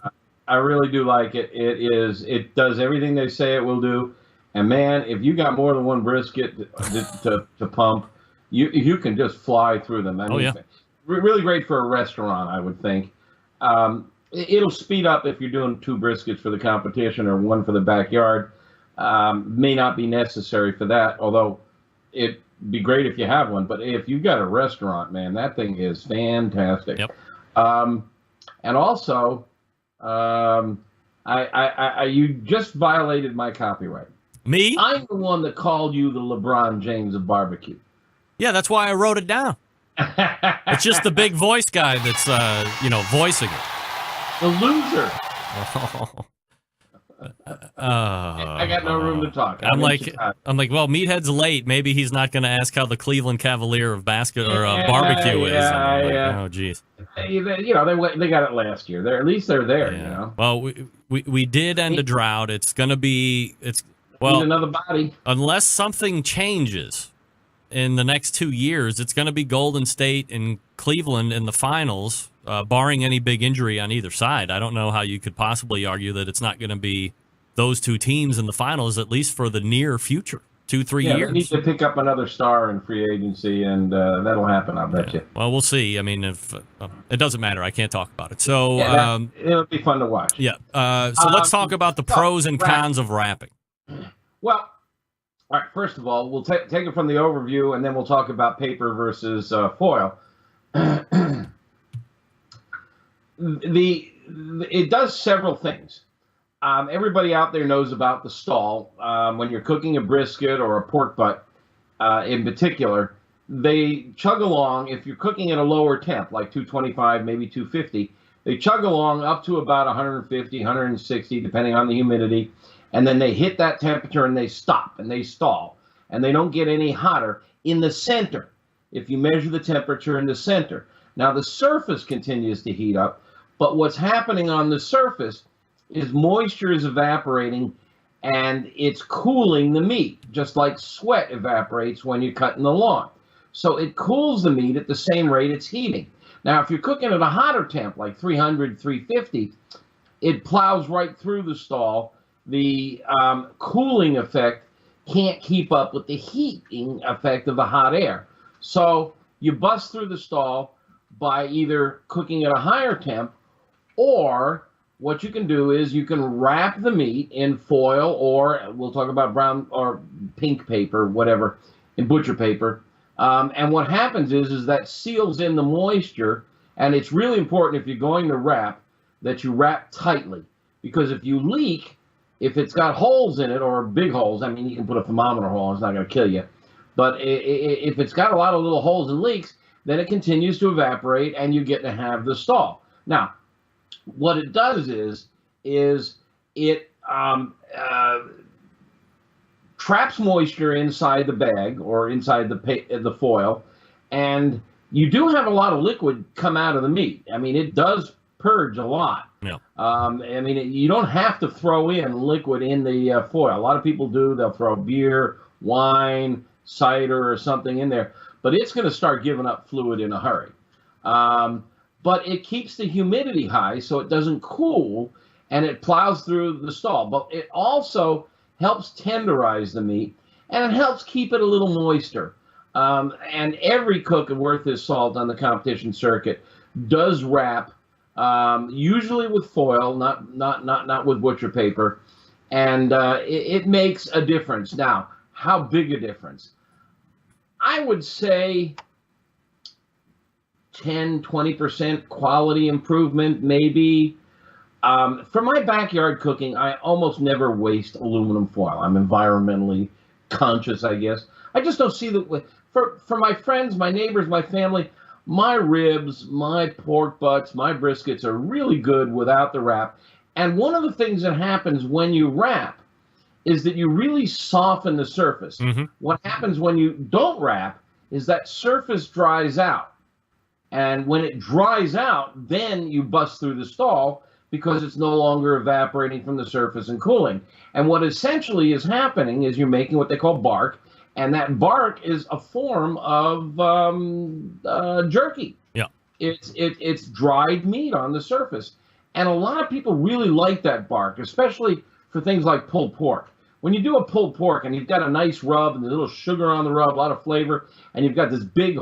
I really do like it. It does everything they say it will do. And man, if you got more than one brisket to pump, you can just fly through them. I mean, really great for a restaurant, I would think. It'll speed up if you're doing 2 briskets for the competition or 1 for the backyard. May not be necessary for that, although it'd be great if you have one. But if you've got a restaurant, man, that thing is fantastic. Yep. And also, you just violated my copyright. Me? I'm the one that called you the LeBron James of barbecue. Yeah, that's why I wrote it down. It's just the big voice guy that's, voicing it. The loser. Oh. I got no room to talk. I'm like, well, Meathead's late. Maybe he's not going to ask how the Cleveland Cavalier of barbecue is. Oh, geez. They got it last year. At least they're there. Yeah. Well, we did end a drought. It's going to be need another body. Unless something changes in the next 2 years, it's going to be Golden State and Cleveland in the finals. Barring any big injury on either side, I don't know how you could possibly argue that it's not going to be those 2 teams in the finals, at least for the near future, 2-3 years. They need to pick up another star in free agency, and that'll happen, I bet you. Well, we'll see. I mean, if it doesn't matter, I can't talk about it. So it'll be fun to watch. Yeah. So let's talk about the pros and cons of wrapping. Well, all right. First of all, we'll take it from the overview, and then we'll talk about paper versus foil. It does several things. Everybody out there knows about the stall. When you're cooking a brisket or a pork butt, in particular, they chug along. If you're cooking at a lower temp, like 225, maybe 250, they chug along up to about 150, 160, depending on the humidity, and then they hit that temperature and they stop and they stall, and they don't get any hotter in the center. If you measure the temperature in the center, now the surface continues to heat up. But what's happening on the surface is moisture is evaporating, and it's cooling the meat, just like sweat evaporates when you're cutting the lawn. So it cools the meat at the same rate it's heating. Now, if you're cooking at a hotter temp, like 300, 350, it plows right through the stall. The cooling effect can't keep up with the heating effect of the hot air. So you bust through the stall by either cooking at a higher temp, or what you can do is you can wrap the meat in foil, or we'll talk about brown or pink paper, whatever, in butcher paper. And what happens is that seals in the moisture, and it's really important if you're going to wrap that you wrap tightly, because if you leak, if it's got holes in it or big holes, I mean, you can put a thermometer hole, it's not going to kill you. But if it's got a lot of little holes and leaks, then it continues to evaporate and you get to have the stall. Now, what it does is it traps moisture inside the bag or inside the foil, and you do have a lot of liquid come out of the meat. I mean, it does purge a lot. Yeah. I mean, you don't have to throw in liquid in the foil. A lot of people do. They'll throw beer, wine, cider, or something in there, but it's going to start giving up fluid in a hurry. But it keeps the humidity high so it doesn't cool, and it plows through the stall. But it also helps tenderize the meat, and it helps keep it a little moister. And every cook worth his salt on the competition circuit does wrap, usually with foil, not with butcher paper, and it makes a difference. Now, how big a difference? I would say 10, 20% quality improvement, maybe. For my backyard cooking, I almost never waste aluminum foil. I'm environmentally conscious, I guess. I just don't see that. For my friends, my neighbors, my family, my ribs, my pork butts, my briskets are really good without the wrap. And one of the things that happens when you wrap is that you really soften the surface. Mm-hmm. What happens when you don't wrap is that surface dries out. And when it dries out, then you bust through the stall because it's no longer evaporating from the surface and cooling. And what essentially is happening is you're making what they call bark, and that bark is a form of jerky. Yeah, it's dried meat on the surface, and a lot of people really like that bark, especially for things like pulled pork. When you do a pulled pork and you've got a nice rub and a little sugar on the rub, a lot of flavor, and you've got this big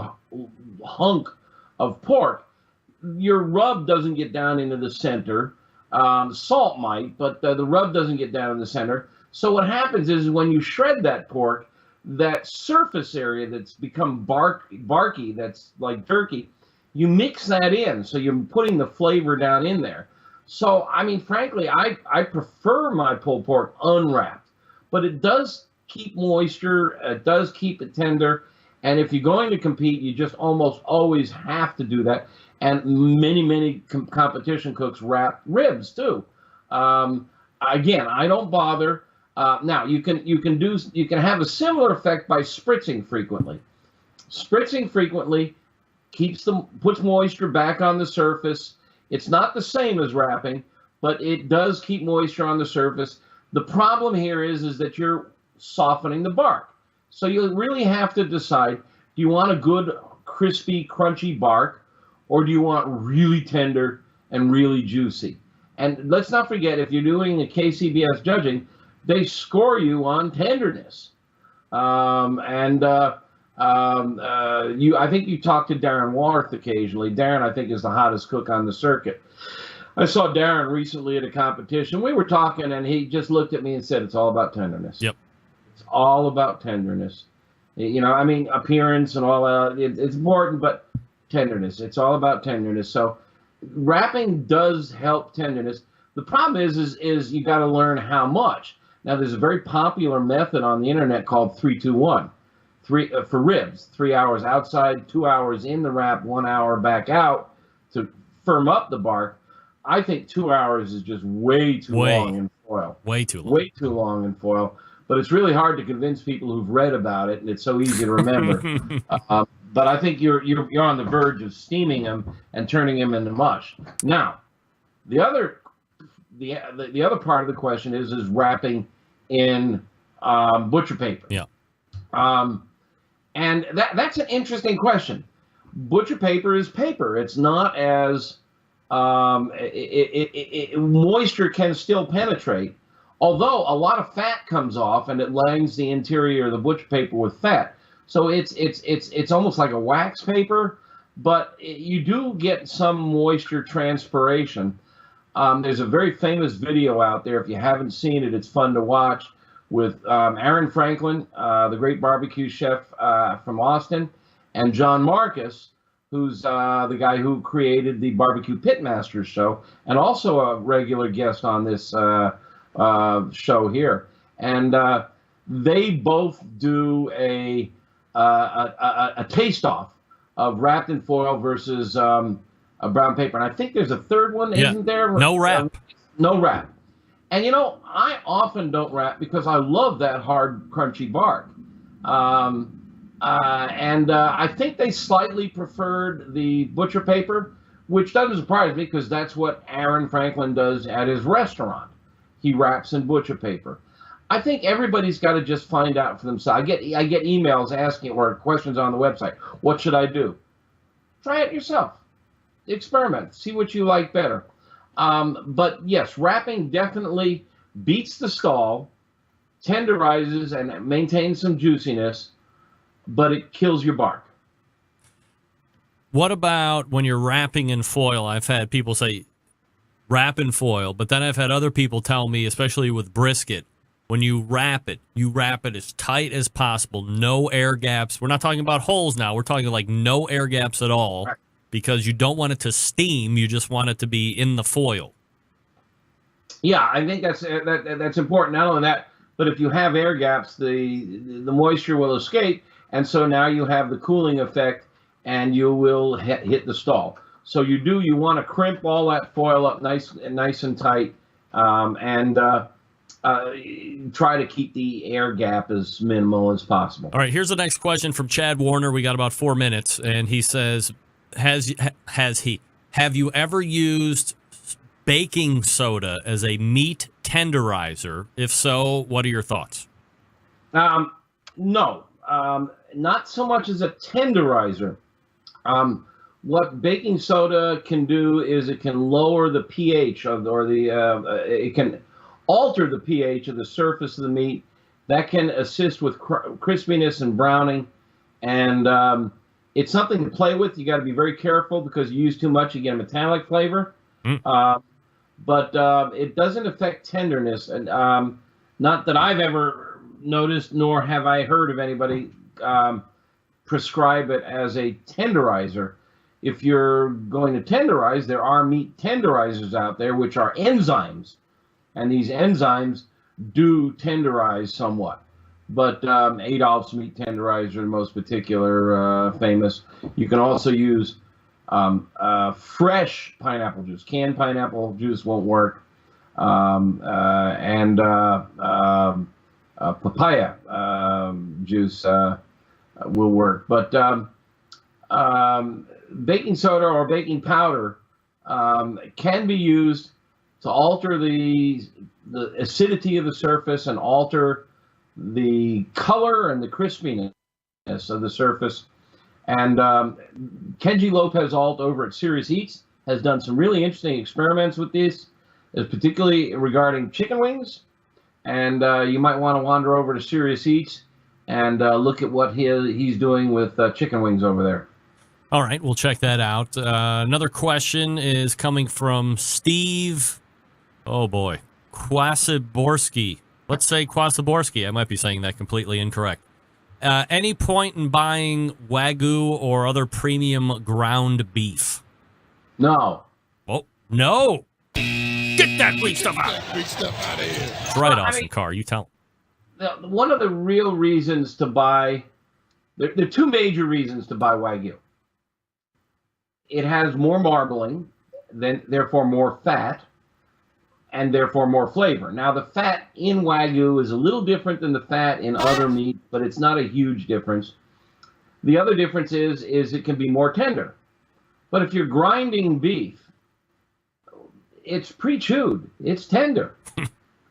hunk of pork, your rub doesn't get down into the center. Salt might, but the rub doesn't get down in the center. So what happens is when you shred that pork, that surface area that's become barky, that's like jerky, you mix that in. So you're putting the flavor down in there. So, I mean, frankly, I prefer my pulled pork unwrapped, but it does keep moisture. It does keep it tender. And if you're going to compete, you just almost always have to do that. And many competition cooks wrap ribs too. Again, I don't bother. Now you can have a similar effect by spritzing frequently. Spritzing frequently puts moisture back on the surface. It's not the same as wrapping, but it does keep moisture on the surface. The problem here is that you're softening the bark. So you really have to decide, do you want a good, crispy, crunchy bark, or do you want really tender and really juicy? And let's not forget, if you're doing a KCBS judging, they score you on tenderness. I think you talk to Darren Warth occasionally. Darren, I think, is the hottest cook on the circuit. I saw Darren recently at a competition. We were talking, and he just looked at me and said, it's all about tenderness. Yep. It's all about tenderness. You know, I mean, appearance and all that, it's important, but tenderness. It's all about tenderness. So wrapping does help tenderness. The problem is you got to learn how much. Now, there's a very popular method on the internet called 3-2-1. For ribs, 3 hours outside, 2 hours in the wrap, 1 hour back out to firm up the bark. I think 2 hours is just way too long in foil. Way too long. Way too long in foil. But it's really hard to convince people who've read about it, and it's so easy to remember. But I think you're on the verge of steaming them and turning them into mush. Now, the other part of the question is wrapping in butcher paper. Yeah. And that's an interesting question. Butcher paper is paper. It's not as moisture can still penetrate, although a lot of fat comes off and it lines the interior of the butcher paper with fat. So it's almost like a wax paper, but you do get some moisture transpiration. There's a very famous video out there. If you haven't seen it, it's fun to watch, with Aaron Franklin, the great barbecue chef from Austin, and John Marcus, who's the guy who created the Barbecue Pitmasters show, and also a regular guest on this show here. And they both do a taste-off of wrapped in foil versus a brown paper. And I think there's a third one, isn't there? No wrap. No wrap. And, I often don't wrap because I love that hard, crunchy bark. I think they slightly preferred the butcher paper, which doesn't surprise me because that's what Aaron Franklin does at his restaurant. He wraps in butcher paper. I think everybody's got to just find out for themselves. I get emails asking or questions on the website. What should I do? Try it yourself. Experiment. See what you like better. But yes, wrapping definitely beats the stall, tenderizes and maintains some juiciness, but it kills your bark. What about when you're wrapping in foil? I've had people say wrap in foil, but then I've had other people tell me, especially with brisket, when you wrap it as tight as possible, no air gaps. We're not talking about holes now. We're talking like no air gaps at all, right, because you don't want it to steam. You just want it to be in the foil. Yeah, I think that's important. Not only that, but if you have air gaps, the moisture will escape, and so now you have the cooling effect, and you will hit the stall. So you want to crimp all that foil up nice and tight, and try to keep the air gap as minimal as possible. All right, here's the next question from Chad Warner. We got about 4 minutes, and he says, have you ever used baking soda as a meat tenderizer? If so, what are your thoughts? No, not so much as a tenderizer. What baking soda can do is it can lower the pH it can alter the pH of the surface of the meat. That can assist with crispiness and browning, and it's something to play with. You got to be very careful because you use too much, you get a metallic flavor. But it doesn't affect tenderness, and not that I've ever noticed, nor have I heard of anybody prescribe it as a tenderizer. If you're going to tenderize, there are meat tenderizers out there, which are enzymes, and these enzymes do tenderize somewhat. But Adolph's meat tenderizer, the most particular famous. You can also use fresh pineapple juice. Canned pineapple juice won't work, and papaya juice will work. But baking soda or baking powder can be used to alter the acidity of the surface and alter the color and the crispiness of the surface. And Kenji Lopez Alt over at Serious Eats has done some really interesting experiments with this, particularly regarding chicken wings. And you might want to wander over to Serious Eats and look at what he's doing with chicken wings over there. All right, we'll check that out. Another question is coming from Steve. Oh, boy. Kwasiborski. Let's say Kwasiborski. I might be saying that completely incorrect. Any point in buying Wagyu or other premium ground beef? No. Oh, no. Get that weak stuff out. Of here. That's right, Austin Carr. You tell him. One of the real reasons to buy, there are two major reasons to buy Wagyu. It has more marbling, therefore more fat, and therefore more flavor. Now, the fat in Wagyu is a little different than the fat in other meat, but it's not a huge difference. The other difference is it can be more tender. But if you're grinding beef, it's pre-chewed. It's tender.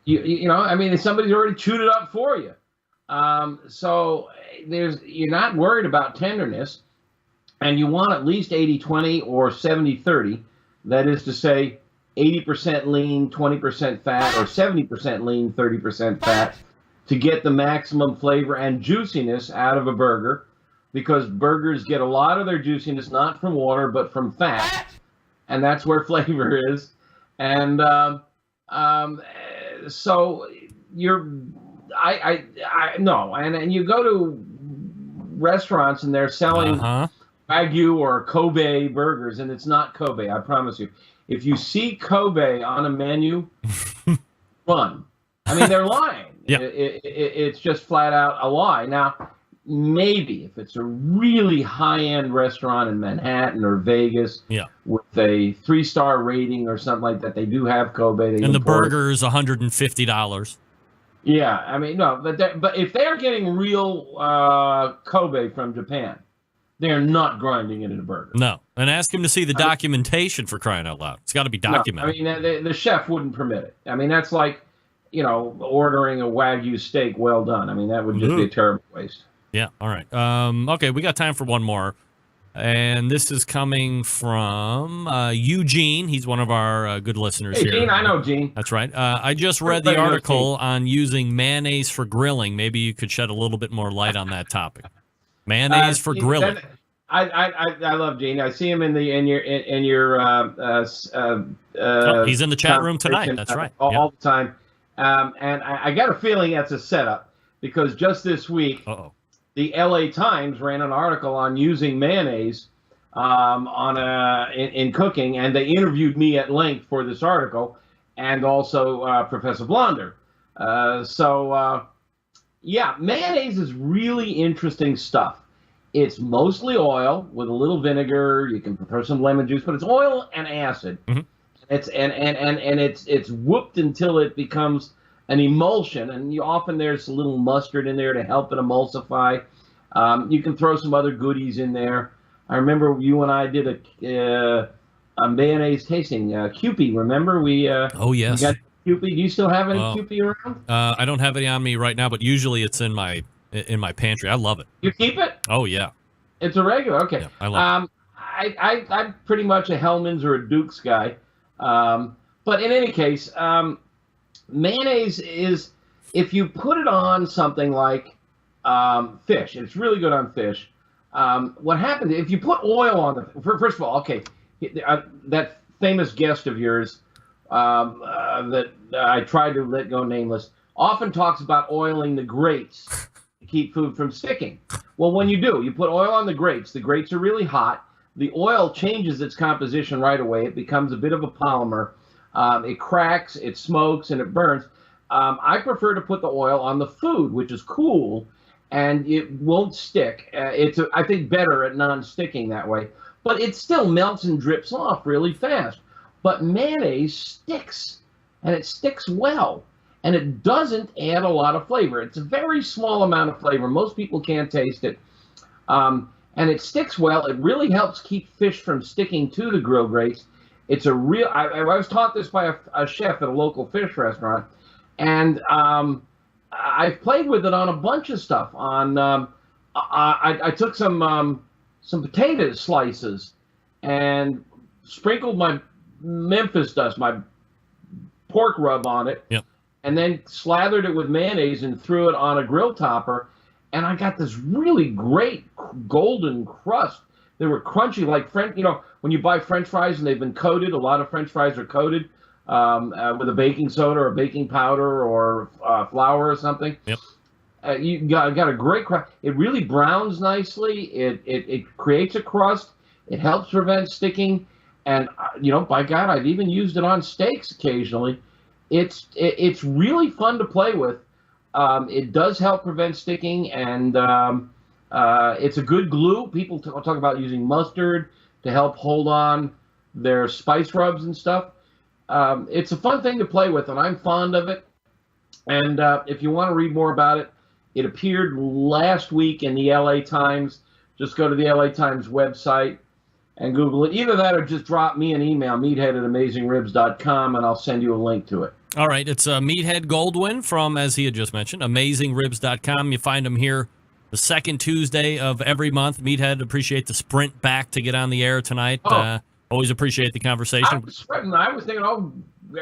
You know, I mean, somebody's already chewed it up for you. So you're not worried about tenderness, and you want at least 80-20 or 70-30. That is to say, 80% lean, 20% fat, or 70% lean, 30% fat, to get the maximum flavor and juiciness out of a burger, because burgers get a lot of their juiciness not from water but from fat, and that's where flavor is. And so and you go to restaurants and they're selling Wagyu or Kobe burgers, and it's not Kobe, I promise you. If you see Kobe on a menu, run. I mean, they're lying. Yeah. It's just flat out a lie. Now, maybe if it's a really high-end restaurant in Manhattan or Vegas with a 3-star rating or something like that, they do have Kobe. And the burger is $150. Yeah, I mean, no, but if they're getting real Kobe from Japan, they're not grinding it in a burger. No, and ask him to see the documentation, for crying out loud. It's got to be documented. No, I mean, the chef wouldn't permit it. I mean, that's like, ordering a Wagyu steak well done. I mean, that would just be a terrible waste. Yeah, all right. Okay, we got time for one more. And this is coming from Eugene. He's one of our good listeners here. Gene, I know Gene. That's right. I just read the article on using mayonnaise for grilling. Maybe you could shed a little bit more light on that topic. Mayonnaise for grilling. I love Gene. I see him in your he's in the chat room tonight. That's right. All the time. And I got a feeling that's a setup, because just this week, the LA Times ran an article on using mayonnaise in cooking, and they interviewed me at length for this article, and also Professor Blonder. Mayonnaise is really interesting stuff. It's mostly oil with a little vinegar. You can throw some lemon juice, but it's oil and acid. Mm-hmm. It's whooped until it becomes an emulsion, and often there's a little mustard in there to help it emulsify. You can throw some other goodies in there. I remember you and I did a mayonnaise tasting, Kewpie. Remember we? Oh yes. We got Kewpie. Do you still have any Kewpie around? I don't have any on me right now, but usually it's in my pantry. I love it. You keep it? Oh yeah. It's a regular. Okay. Yeah, I love it. I'm pretty much a Hellman's or a Duke's guy. But in any case, mayonnaise is, if you put it on something like fish, it's really good on fish. What happens if you put oil on first of all, okay, that famous guest of yours that I tried to let go nameless often talks about oiling the grates to keep food from sticking. Well, when you put oil on the grates are really hot. The oil changes its composition right away. It becomes a bit of a polymer. It cracks, it smokes, and it burns. I prefer to put the oil on the food, which is cool, and it won't stick. It's, I think, better at non-sticking that way. But it still melts and drips off really fast. But mayonnaise sticks, and it sticks well. And it doesn't add a lot of flavor. It's a very small amount of flavor. Most people can't taste it. And it sticks well. It really helps keep fish from sticking to the grill grates. It's a real. I was taught this by a chef at a local fish restaurant, and I've played with it on a bunch of stuff. I took some potato slices and sprinkled my Memphis dust, my pork rub on it, and then slathered it with mayonnaise and threw it on a grill topper. And I got this really great golden crust. They were crunchy, like when you buy French fries and they've been coated. A lot of French fries are coated with a baking soda or baking powder or flour or something. Yep. You got a great crust. It really browns nicely. It creates a crust. It helps prevent sticking. And by God, I've even used it on steaks occasionally. It's really fun to play with. It does help prevent sticking, and it's a good glue. People talk about using mustard to help hold on their spice rubs and stuff. It's a fun thing to play with, and I'm fond of it. And if you want to read more about it, it appeared last week in the LA Times. Just go to the LA Times website and Google it. Either that or just drop me an email, meathead@amazingribs.com, and I'll send you a link to it. All right, it's Meathead Goldwyn from, as he had just mentioned, AmazingRibs.com. You find him here the second Tuesday of every month. Meathead, appreciate the sprint back to get on the air tonight. Always appreciate the conversation. I was thinking,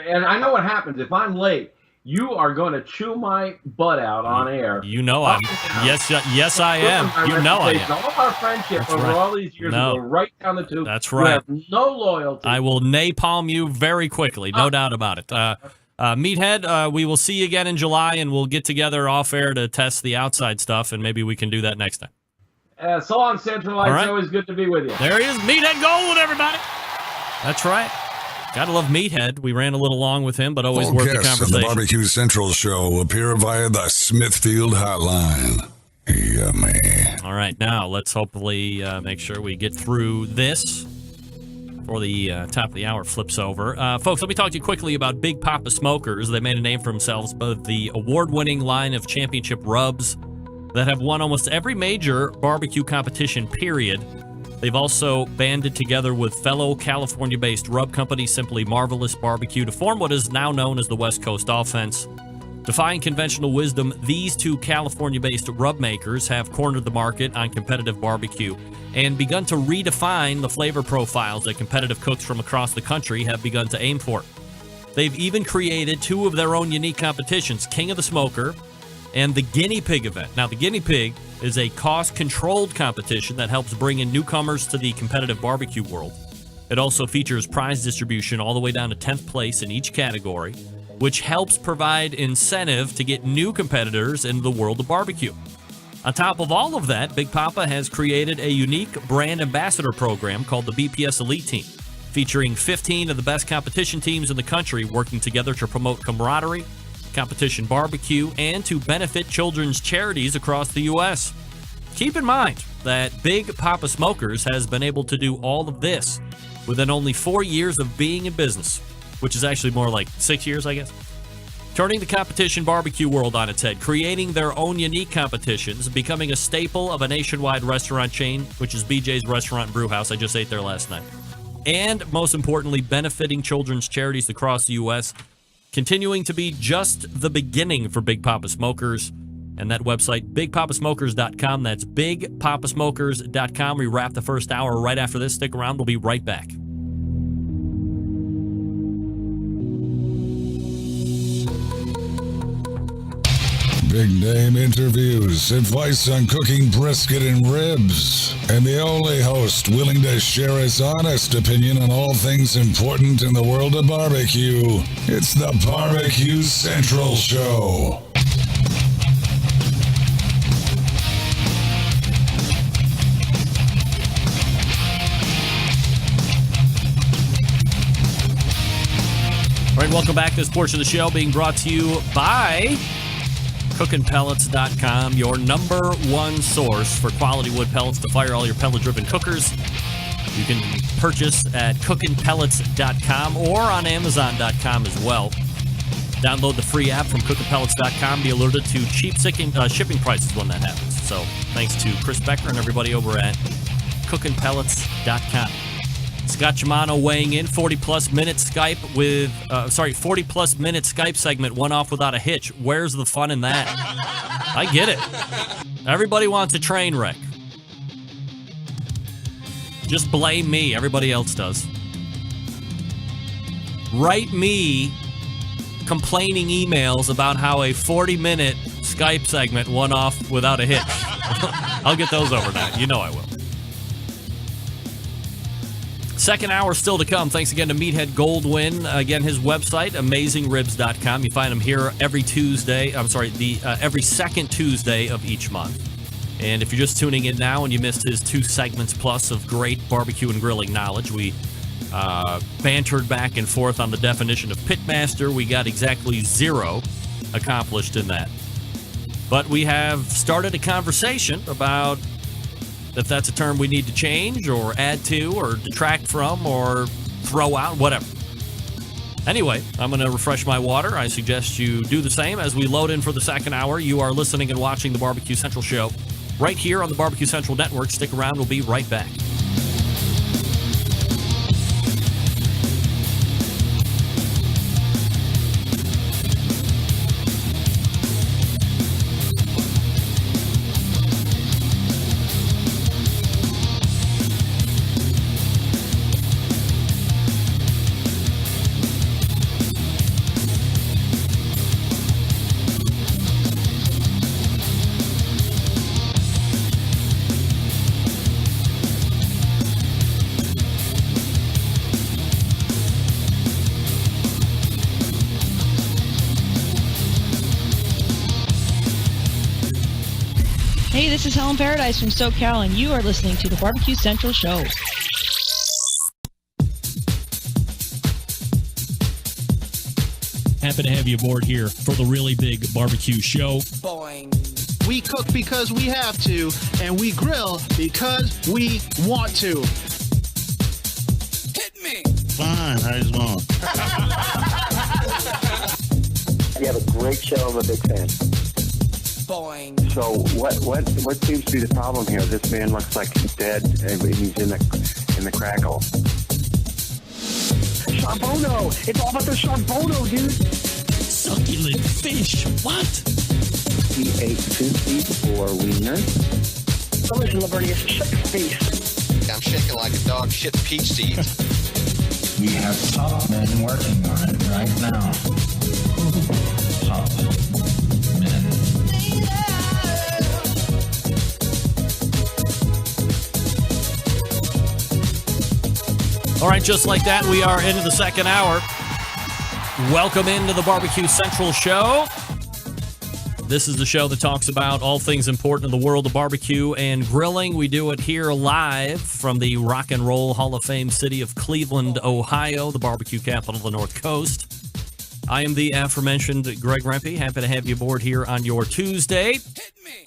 and I know what happens if I'm late. You are going to chew my butt out on air. You know I'm. Yes, I am. You know I am. All of our friendship over all these years will go right down the tube. That's right. You have no loyalty. I will napalm you very quickly. No doubt about it. Meathead, we will see you again in July, and we'll get together off air to test the outside stuff, and maybe we can do that next time. So long, Central. It's always good to be with you. There he is, Meathead Goldwyn, everybody. That's right. Gotta love Meathead. We ran a little long with him, but always worth the conversation. On the Barbecue Central show appear via the Smithfield Hotline. Yummy. All right, now let's hopefully make sure we get through this before the top of the hour flips over. Folks, let me talk to you quickly about Big Papa Smokers. They made a name for themselves by the award-winning line of championship rubs that have won almost every major barbecue competition, period. They've also banded together with fellow California-based rub company Simply Marvelous Barbecue to form what is now known as the West Coast Offense. Defying conventional wisdom, these two California-based rub makers have cornered the market on competitive barbecue and begun to redefine the flavor profiles that competitive cooks from across the country have begun to aim for. They've even created two of their own unique competitions, King of the Smoker and the Guinea Pig event. Now, the Guinea Pig is a cost-controlled competition that helps bring in newcomers to the competitive barbecue world. It also features prize distribution all the way down to 10th place in each category, which helps provide incentive to get new competitors into the world of barbecue. On top of all of that, Big Papa has created a unique brand ambassador program called the BPS Elite Team, featuring 15 of the best competition teams in the country working together to promote camaraderie, competition barbecue, and to benefit children's charities across the U.S. Keep in mind that Big Papa Smokers has been able to do all of this within only 4 years of being in business, which is actually more like 6 years, I guess. Turning the competition barbecue world on its head, creating their own unique competitions, becoming a staple of a nationwide restaurant chain, which is BJ's Restaurant and Brewhouse. I just ate there last night. And most importantly, benefiting children's charities across the U.S., continuing to be just the beginning for Big Papa Smokers. And that website, bigpapasmokers.com. That's bigpapasmokers.com. We wrap the first hour right after this. Stick around. We'll be right back. Big name interviews, advice on cooking brisket and ribs, and the only host willing to share his honest opinion on all things important in the world of barbecue. It's the Barbecue Central Show. All right, welcome back to this portion of the show being brought to you by CookinPellets.com, your number one source for quality wood pellets to fire all your pellet-driven cookers. You can purchase at CookinPellets.com or on Amazon.com as well. Download the free app from CookinPellets.com. Be alerted to cheap shipping prices when that happens. So thanks to Chris Becker and everybody over at CookinPellets.com. Scott Germano weighing in, 40-plus minute Skype 40-plus minute Skype segment, one off without a hitch. Where's the fun in that? I get it. Everybody wants a train wreck. Just blame me. Everybody else does. Write me complaining emails about how a 40-minute Skype segment went off without a hitch. I'll get those overnight. You know I will. Second hour still to come. Thanks again to Meathead Goldwyn. Again, his website, AmazingRibs.com. You find him here every Tuesday. Every second Tuesday of each month. And if you're just tuning in now and you missed his 2 segments plus of great barbecue and grilling knowledge, we bantered back and forth on the definition of pitmaster. We got exactly 0 accomplished in that. But we have started a conversation about if that's a term we need to change or add to or detract from or throw out, whatever. Anyway, I'm going to refresh my water. I suggest you do the same as we load in for the second hour. You are listening and watching the Barbecue Central Show right here on the Barbecue Central Network. Stick around. We'll be right back. Hey, this is Helen Paradise from SoCal, and you are listening to the Barbecue Central Show. Happy to have you aboard here for the Really Big Barbecue Show. Boing. We cook because we have to, and we grill because we want to. Hit me. Fine, how you doing? You have a great show. I'm a big fan. Boing. So what seems to be the problem here? This man looks like he's dead, and he's in the crackle. Charbono! It's all about the charbono, dude! Succulent fish. What? He ate 54 wieners. Listen, Lavernius, shake your face. I'm shaking like a dog shit peach seeds. We have top men working on it right now. Top men. All right, just like that, we are into the second hour. Welcome into the Barbecue Central Show. This is the show that talks about all things important in the world of barbecue and grilling. We do it here live from the Rock and Roll Hall of Fame city of Cleveland, Ohio, the barbecue capital of the North Coast. I am the aforementioned Greg Rempe. Happy to have you aboard here on your Tuesday.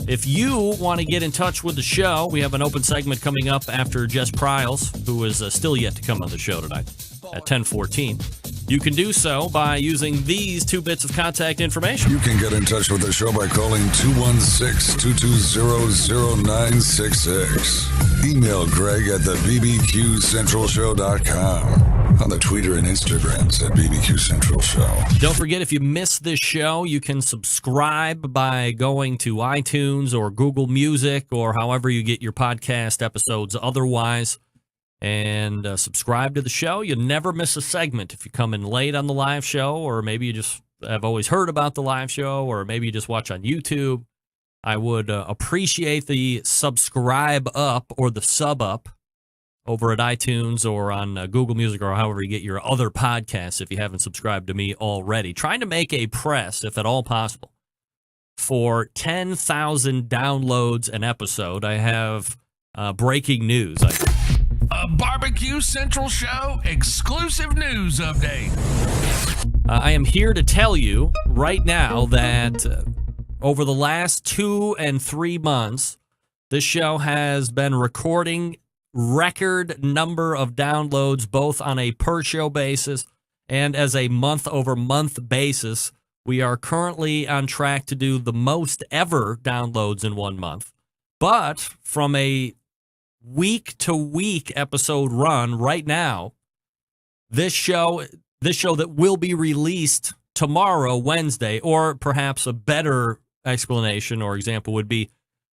If you want to get in touch with the show, we have an open segment coming up after Jess Pryles, who is still yet to come on the show tonight at 10:14. You can do so by using these two bits of contact information. You can get in touch with the show by calling 216-220-0966. Email Greg at the bbqcentralshow.com. On the Twitter and Instagrams at BBQ Central Show. Don't forget, if you missed this show, you can subscribe by going to iTunes or Google Music or however you get your podcast episodes otherwise. And subscribe to the show. You'll never miss a segment if you come in late on the live show, or maybe you just have always heard about the live show, or maybe you just watch on YouTube. I would appreciate the subscribe up or the sub up over at iTunes or on Google Music or however you get your other podcasts if you haven't subscribed to me already. Trying to make a press, if at all possible, for 10,000 downloads an episode. I have breaking news. A Barbecue Central Show exclusive news update. I am here to tell you right now that over the last 2 and 3 months, this show has been recording record number of downloads, both on a per show basis and as a month-over-month basis. We are currently on track to do the most ever downloads in 1 month. But from a week-to-week episode run right now, this show that will be released tomorrow, Wednesday, or perhaps a better explanation or example would be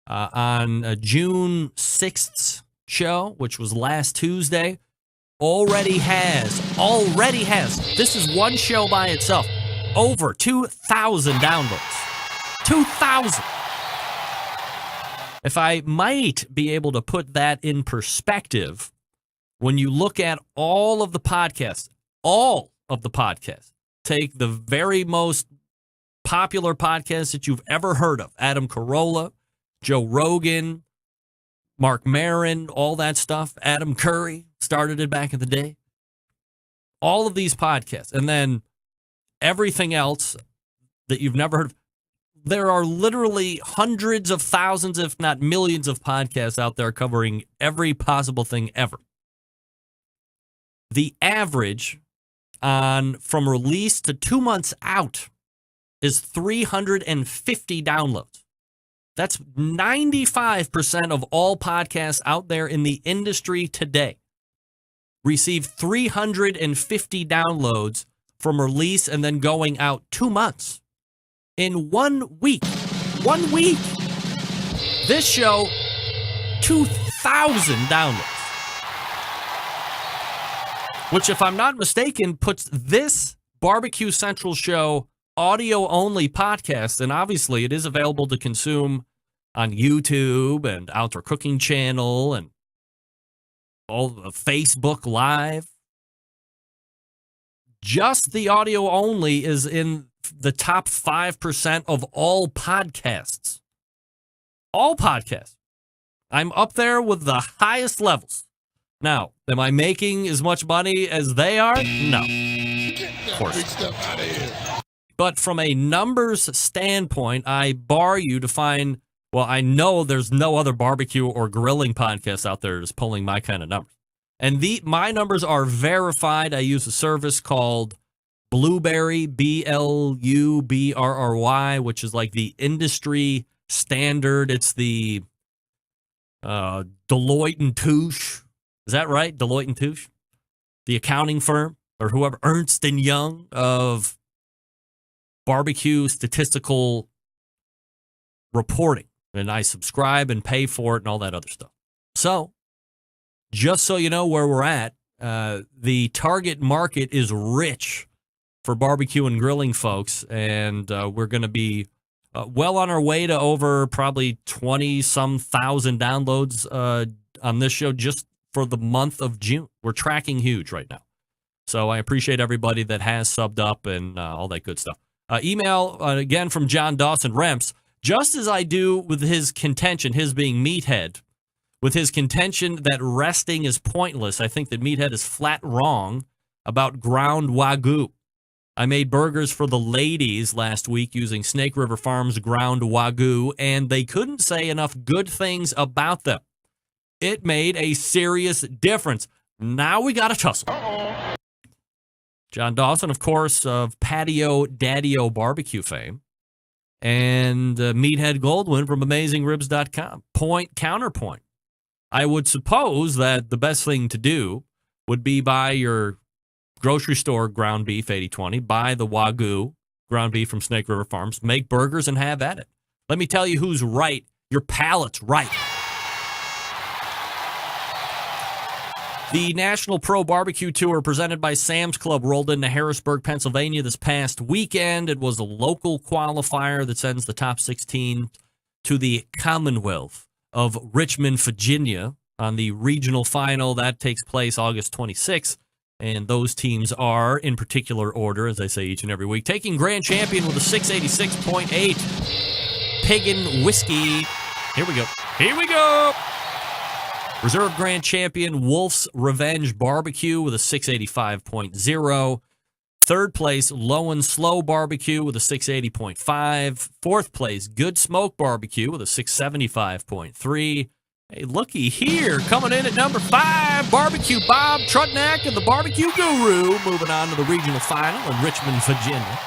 on June 6th show, which was last Tuesday, already has, this is one show by itself, over 2,000 downloads. 2,000. If I might be able to put that in perspective, when you look at all of the podcasts, take the very most popular podcasts that you've ever heard of, Adam Carolla, Joe Rogan, Mark Maron, all that stuff, Adam Curry started it back in the day. All of these podcasts, and then everything else that you've never heard of. There are literally hundreds of thousands, if not millions, of podcasts out there covering every possible thing ever. The average from release to 2 months out is 350 downloads. That's 95% of all podcasts out there in the industry today receive 350 downloads from release and then going out 2 months. In 1 week. 1 week. This show, 2,000 downloads. Which, if I'm not mistaken, puts this Barbecue Central Show audio-only podcast, and obviously it is available to consume on YouTube and Outdoor Cooking Channel and all of Facebook Live. Just the audio-only is in the top 5% of all podcasts. All podcasts. I'm up there with the highest levels. Now, am I making as much money as they are? No. Of course. But from a numbers standpoint, I bar you to find, well, I know there's no other barbecue or grilling podcast out there that's pulling my kind of numbers. And my numbers are verified. I use a service called Blubrry, Blubrry, which is like the industry standard. It's the Deloitte & Touche. Is that right? Deloitte & Touche? The accounting firm, or whoever, Ernst & Young of barbecue statistical reporting. And I subscribe and pay for it and all that other stuff. So, just so you know where we're at, the target market is rich for barbecue and grilling folks, and we're going to be well on our way to over probably 20-some thousand downloads on this show just for the month of June. We're tracking huge right now. So I appreciate everybody that has subbed up and all that good stuff. Email, again, from John Dawson Remps. Just as I do with his contention, his being Meathead, with his contention that resting is pointless, I think that Meathead is flat wrong about ground Wagyu. I made burgers for the ladies last week using Snake River Farms ground Wagyu, and they couldn't say enough good things about them. It made a serious difference. Now we got to tussle. John Dawson, of course, of Patio Daddy-O barbecue fame, and Meathead Goldwyn from AmazingRibs.com. Point, counterpoint. I would suppose that the best thing to do would be buy your grocery store ground beef 80/20, buy the Wagyu ground beef from Snake River Farms, make burgers, and have at it. Let me tell you who's right. Your palate's right. The National Pro Barbecue Tour presented by Sam's Club rolled into Harrisburg, Pennsylvania this past weekend. It was a local qualifier that sends the top 16 to the Commonwealth of Richmond, Virginia on the regional final. That takes place August 26th. And those teams are, in particular order, as I say each and every week, taking grand champion with a 686.8 Piggin Whiskey. Here we go. Here we go. Reserve grand champion Wolf's Revenge Barbecue with a 685.0. Third place, Low and Slow Barbecue with a 680.5. Fourth place, Good Smoke Barbecue with a 675.3. Hey, looky here, coming in at number 5, Barbecue Bob Trutnack and the Barbecue Guru, moving on to the regional final in Richmond, Virginia.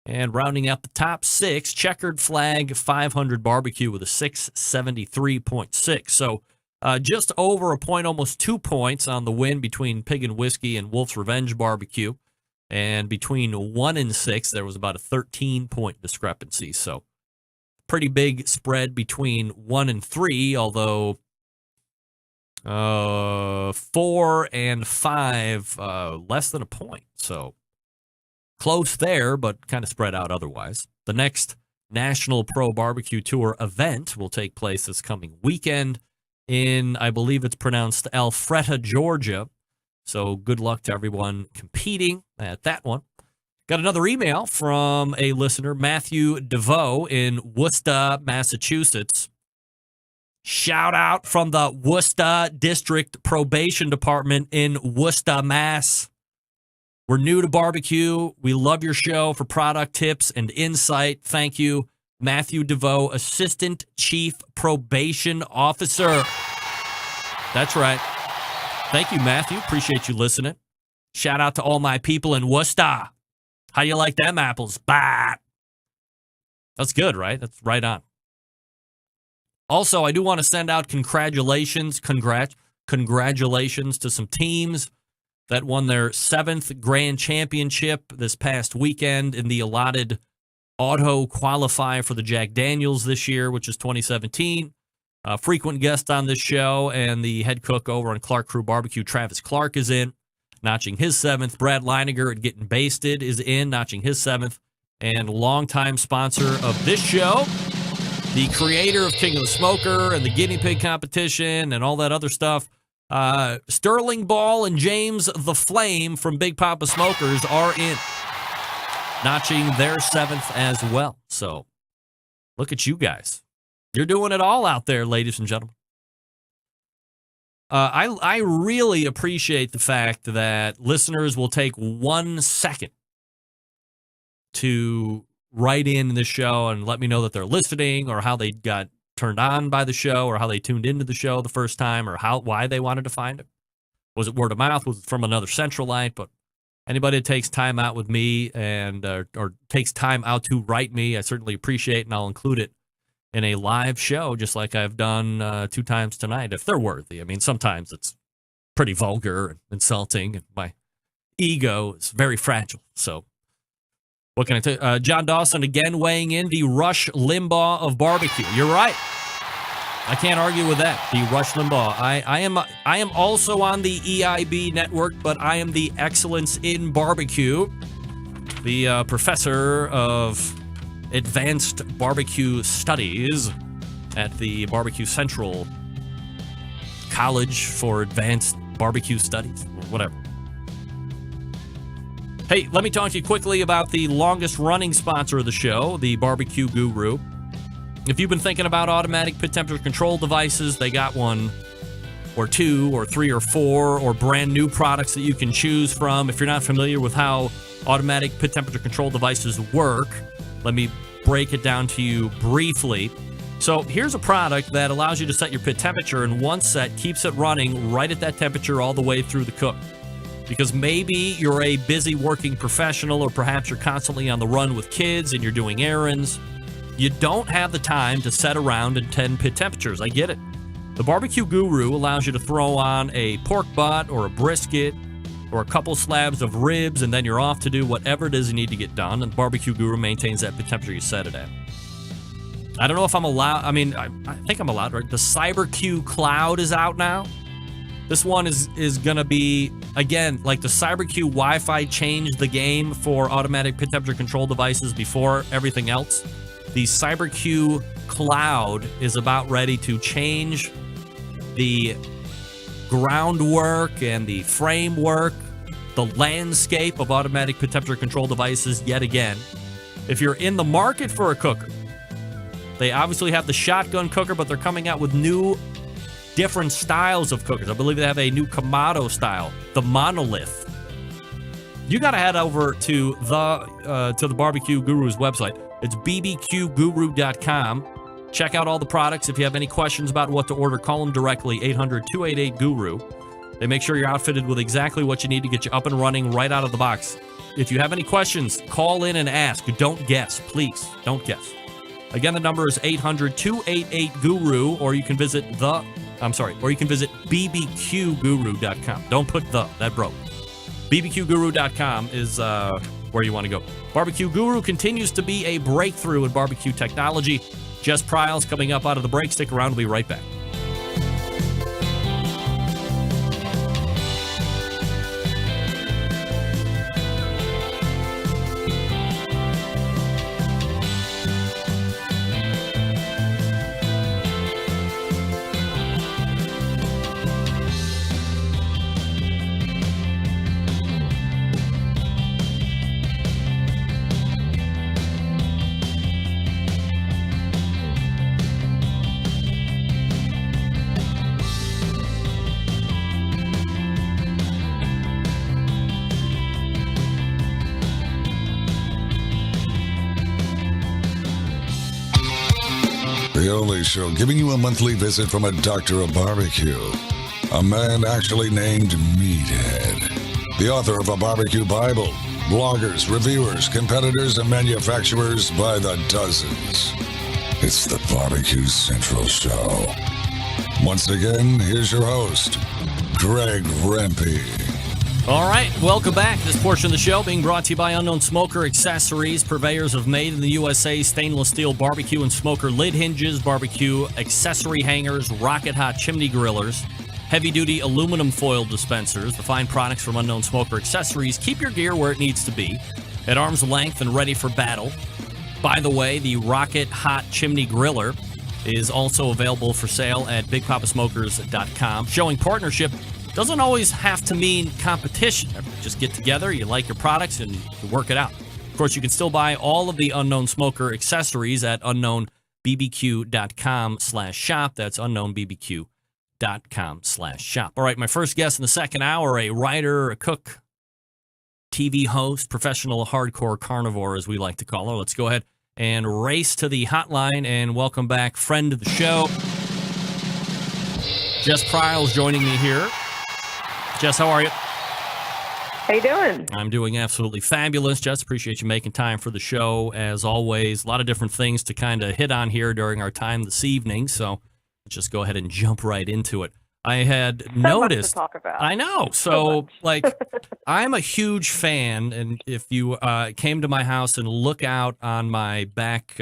And rounding out the top 6, Checkered Flag 500 Barbecue with a 673.6. So just over a point, almost 2 points on the win between Piggin Whiskey and Wolf's Revenge Barbecue. And between 1 and 6, there was about a 13-point discrepancy. So pretty big spread between 1 and 3, although 4 and 5, less than a point. So close there, but kind of spread out otherwise. The next National Pro Barbecue Tour event will take place this coming weekend in, I believe it's pronounced Alpharetta, Georgia. So good luck to everyone competing at that one. Got another email from a listener, Matthew DeVoe in Worcester, Massachusetts. Shout out from the Worcester District Probation Department in Worcester, Mass. We're new to barbecue. We love your show for product tips and insight. Thank you, Matthew DeVoe, Assistant Chief Probation Officer. That's right. Thank you, Matthew. Appreciate you listening. Shout out to all my people in Worcester. How you like them apples? Bah! That's good, right? That's right on. Also, I do want to send out congratulations to some teams that won their 7th grand championship this past weekend in the allotted auto qualifier for the Jack Daniels this year, which is 2017. Frequent guest on this show and the head cook over on Clark Crew Barbecue, Travis Clark, is in, notching his 7th. Brad Leiniger at Getting Basted is in, notching his 7th. And longtime sponsor of this show, the creator of King of the Smoker and the Guinea Pig competition and all that other stuff, Sterling Ball and James the Flame from Big Papa Smokers are in, notching their 7th as well. So look at you guys. You're doing it all out there, ladies and gentlemen. I really appreciate the fact that listeners will take 1 second to write in the show and let me know that they're listening, or how they got turned on by the show, or how they tuned into the show the first time, or why they wanted to find it. Was it word of mouth? Was it from another Centralite? But anybody that takes time out with me and or takes time out to write me, I certainly appreciate, and I'll include it in a live show, just like I've done 2 times tonight, if they're worthy. I mean, sometimes it's pretty vulgar and insulting, and my ego is very fragile. So what can I tell you? John Dawson again weighing in, the Rush Limbaugh of barbecue. You're right. I can't argue with that. The Rush Limbaugh. I am also on the EIB network, but I am the Excellence in Barbecue, the professor of Advanced Barbecue Studies at the Barbecue Central College for Advanced Barbecue Studies, or whatever. Hey, let me talk to you quickly about the longest running sponsor of the show, the Barbecue Guru. If you've been thinking about automatic pit temperature control devices, they got 1 or 2 or 3 or 4 or brand new products that you can choose from. If you're not familiar with how automatic pit temperature control devices work, let me break it down to you briefly. So here's a product that allows you to set your pit temperature, and one set keeps it running right at that temperature all the way through the cook. Because maybe you're a busy working professional, or perhaps you're constantly on the run with kids and you're doing errands. You don't have the time to set around and tend pit temperatures. I get it. The Barbecue Guru allows you to throw on a pork butt or a brisket or a couple slabs of ribs, and then you're off to do whatever it is you need to get done, and the Barbecue Guru maintains that pit temperature you set it at. I don't know if I'm allowed. I mean, I think I'm allowed, right? The CyberQ Cloud is out now. This one is going to be, again, like the CyberQ Wi-Fi changed the game for automatic pit temperature control devices before everything else. The CyberQ Cloud is about ready to change the groundwork and the framework, the landscape of automatic pit temperature control devices yet again. If you're in the market for a cooker, they obviously have the shotgun cooker, but they're coming out with new, different styles of cookers. I believe they have a new Kamado style, the Monolith. You got to head over to the Barbecue Guru's website. It's bbqguru.com. Check out all the products. If you have any questions about what to order, call them directly, 800-288-GURU. They make sure you're outfitted with exactly what you need to get you up and running right out of the box. If you have any questions, call in and ask. Don't guess, please. Don't guess. Again, the number is 800-288-GURU, or you can visit bbqguru.com. Don't put that broke. bbqguru.com is where you want to go. Barbecue Guru continues to be a breakthrough in barbecue technology. Jess Pryles coming up out of the break. Stick around. We'll be right back. The only show giving you a monthly visit from a doctor of barbecue. A man actually named Meathead. The author of a barbecue Bible. Bloggers, reviewers, competitors, and manufacturers by the dozens. It's the Barbecue Central Show. Once again, here's your host, Greg Rempe. All right, welcome back. This portion of the show being brought to you by Unknown Smoker Accessories, purveyors of made in the USA stainless steel barbecue and smoker lid hinges, barbecue accessory hangers, rocket hot chimney grillers, heavy-duty aluminum foil dispensers. The fine products from Unknown Smoker Accessories keep your gear where it needs to be, at arm's length and ready for battle. By the way, the rocket hot chimney griller is also available for sale at BigPapaSmokers.com. Showing partnership doesn't always have to mean competition. Just get together, you like your products, and you work it out. Of course, you can still buy all of the Unknown Smoker accessories at Unknown unknownbbq.com/shop. That's unknownbbq.com/shop. All right, my first guest in the second hour, a writer, a cook, TV host, professional hardcore carnivore, as we like to call her. Let's go ahead and race to the hotline and welcome back friend of the show, Jess Pryles, joining me here. Jess, how are you? How you doing? I'm doing absolutely fabulous. Jess, appreciate you making time for the show. As always, a lot of different things to kind of hit on here during our time this evening. So let's just go ahead and jump right into it. I had noticed. Much to talk about. I know. So like, I'm a huge fan, and if you came to my house and look out on my back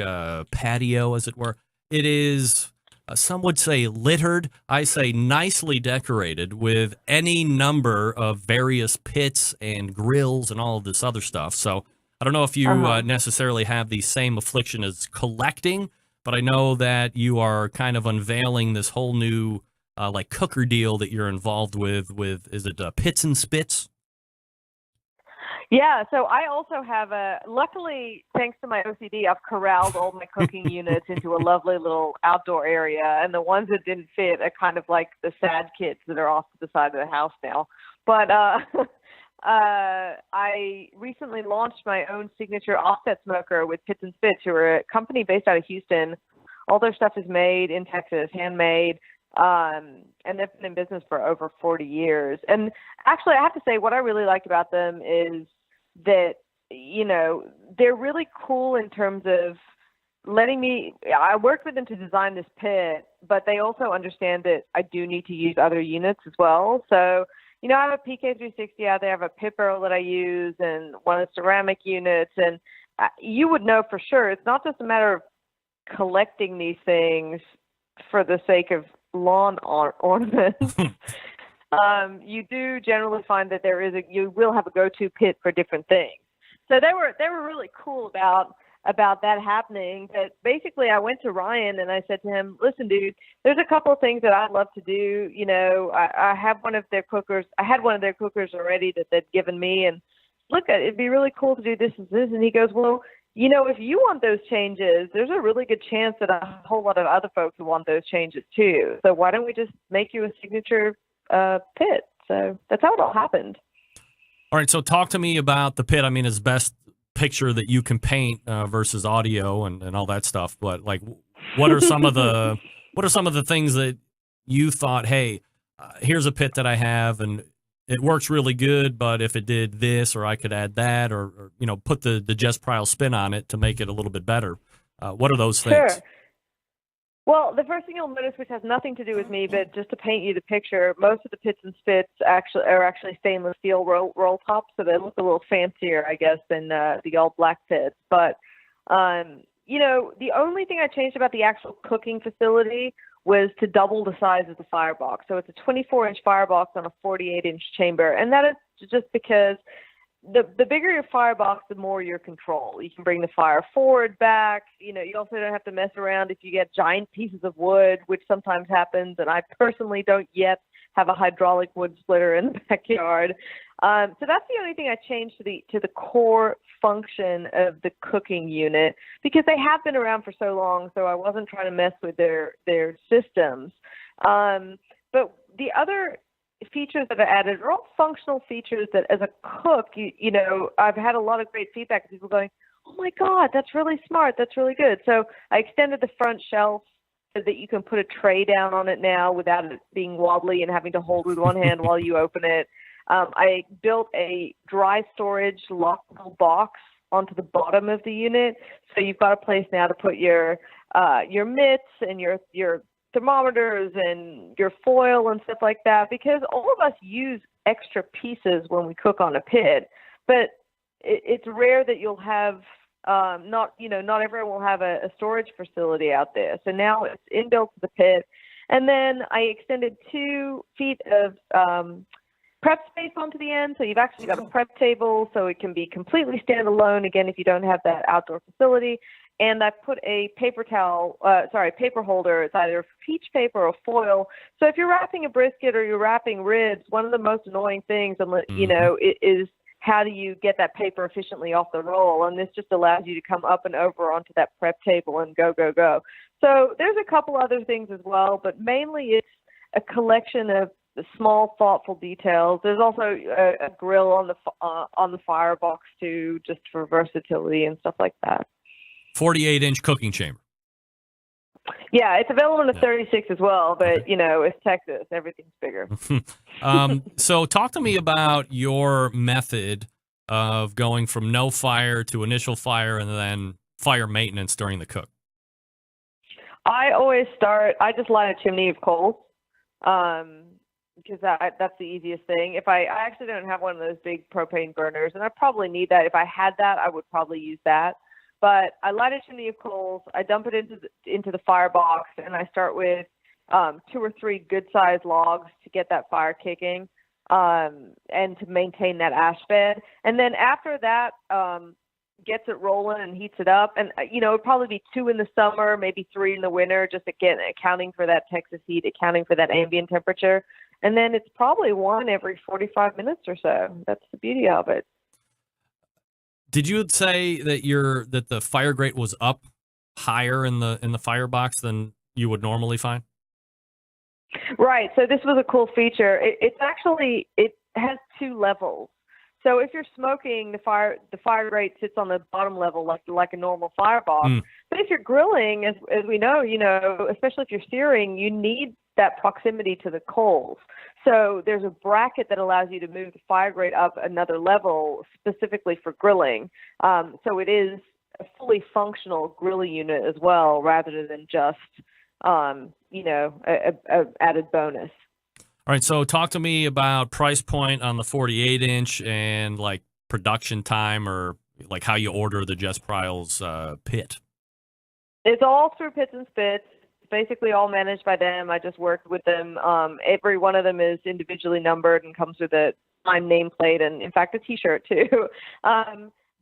patio, as it were, it is. Some would say littered. I say nicely decorated with any number of various pits and grills and all of this other stuff. So I don't know if you necessarily have the same affliction as collecting, but I know that you are kind of unveiling this whole new like cooker deal that you're involved with is it Pits and Spits? Yeah, so I also have luckily, thanks to my OCD, I've corralled all my cooking units into a lovely little outdoor area, and the ones that didn't fit are kind of like the sad kits that are off to the side of the house now. But I recently launched my own signature offset smoker with Pits and Spits, who are a company based out of Houston. All their stuff is made in Texas, handmade. And they've been in business for over 40 years. And actually, I have to say, what I really like about them is that, you know, they're really cool in terms of I worked with them to design this pit, but they also understand that I do need to use other units as well. So, you know, I have a PK360 out there, I have a pit barrel that I use, and one of the ceramic units. And you would know for sure, it's not just a matter of collecting these things for the sake of lawn ornaments. You do generally find that you will have a go-to pit for different things. So they were really cool about that happening. But basically, I went to Ryan and I said to him, "Listen, dude, there's a couple of things that I'd love to do. You know, I have one of their cookers. I had one of their cookers already that they'd given me, and look, it'd be really cool to do this and this." And he goes, "Well, you know, if you want those changes, there's a really good chance that a whole lot of other folks will want those changes too. So why don't we just make you a signature pit?" So that's how it all happened. All right, so talk to me about the pit. I mean, it's best picture that you can paint versus audio and all that stuff. But like, what are some of the things that you thought, hey, here's a pit that I have and it works really good, but if it did this, or I could add that, or you know, put the Jess Pryles spin on it to make it a little bit better. What are those things? Sure. Well, the first thing you'll notice, which has nothing to do with me, but just to paint you the picture, most of the Pits and Spits are actually stainless steel roll tops, so they look a little fancier, I guess, than the all black pits. But you know, the only thing I changed about the actual cooking facility was to double the size of the firebox. So it's a 24-inch firebox on a 48-inch chamber. And that is just because the bigger your firebox, the more your control. You can bring the fire forward, back. You know, you also don't have to mess around if you get giant pieces of wood, which sometimes happens. And I personally don't yet have a hydraulic wood splitter in the backyard. So that's the only thing I changed to the core function of the cooking unit, because they have been around for so long, so I wasn't trying to mess with their systems. But the other features that I added are all functional features that as a cook, you know, I've had a lot of great feedback of people going, "Oh my God, that's really smart. That's really good." So I extended the front shelf so that you can put a tray down on it now without it being wobbly and having to hold with one hand while you open it. I built a dry storage lockable box onto the bottom of the unit, so you've got a place now to put your mitts and your thermometers and your foil and stuff like that, because all of us use extra pieces when we cook on a pit, but it's rare that you'll have not everyone will have a storage facility out there. So now it's inbuilt to the pit. And then I extended 2 feet of prep space onto the end. So you've actually got a prep table, so it can be completely standalone, again, if you don't have that outdoor facility. And I put a paper holder. It's either peach paper or foil. So if you're wrapping a brisket or you're wrapping ribs, one of the most annoying things, you know, is how do you get that paper efficiently off the roll? And this just allows you to come up and over onto that prep table and go, go, go. So there's a couple other things as well, but mainly it's a collection of the small, thoughtful details. There's also a grill on the firebox too, just for versatility and stuff like that. 48-inch cooking chamber. Yeah, it's available in the 36 as well, but it's Texas. Everything's bigger. So talk to me about your method of going from no fire to initial fire and then fire maintenance during the cook. I just light a chimney of coals, because that's the easiest thing. If I actually don't have one of those big propane burners, and I probably need that. If I had that, I would probably use that. But I light a chimney of coals, I dump it into the firebox, and I start with 2 or 3 good-sized logs to get that fire kicking, and to maintain that ash bed. And then after that, gets it rolling and heats it up. And, it'd probably be 2 in the summer, maybe 3 in the winter, just again, accounting for that Texas heat, accounting for that ambient temperature. And then it's probably 1 every 45 minutes or so. That's the beauty of it. Did you say that the fire grate was up higher in the firebox than you would normally find? Right. So this was a cool feature. It has 2 levels. So if you're smoking, the fire grate sits on the bottom level like a normal firebox. But if you're grilling, as we know, especially if you're searing, you need that proximity to the coals. So there's a bracket that allows you to move the fire grate up another level specifically for grilling. So it is a fully functional grill unit as well, rather than just, a added bonus. All right, so talk to me about price point on the 48-inch and like production time, or like how you order the Jess Pryles pit. It's all through Pits and Spits. Basically all managed by them. I just worked with them. Every one of them is individually numbered and comes with a time nameplate and, in fact, a T-shirt too.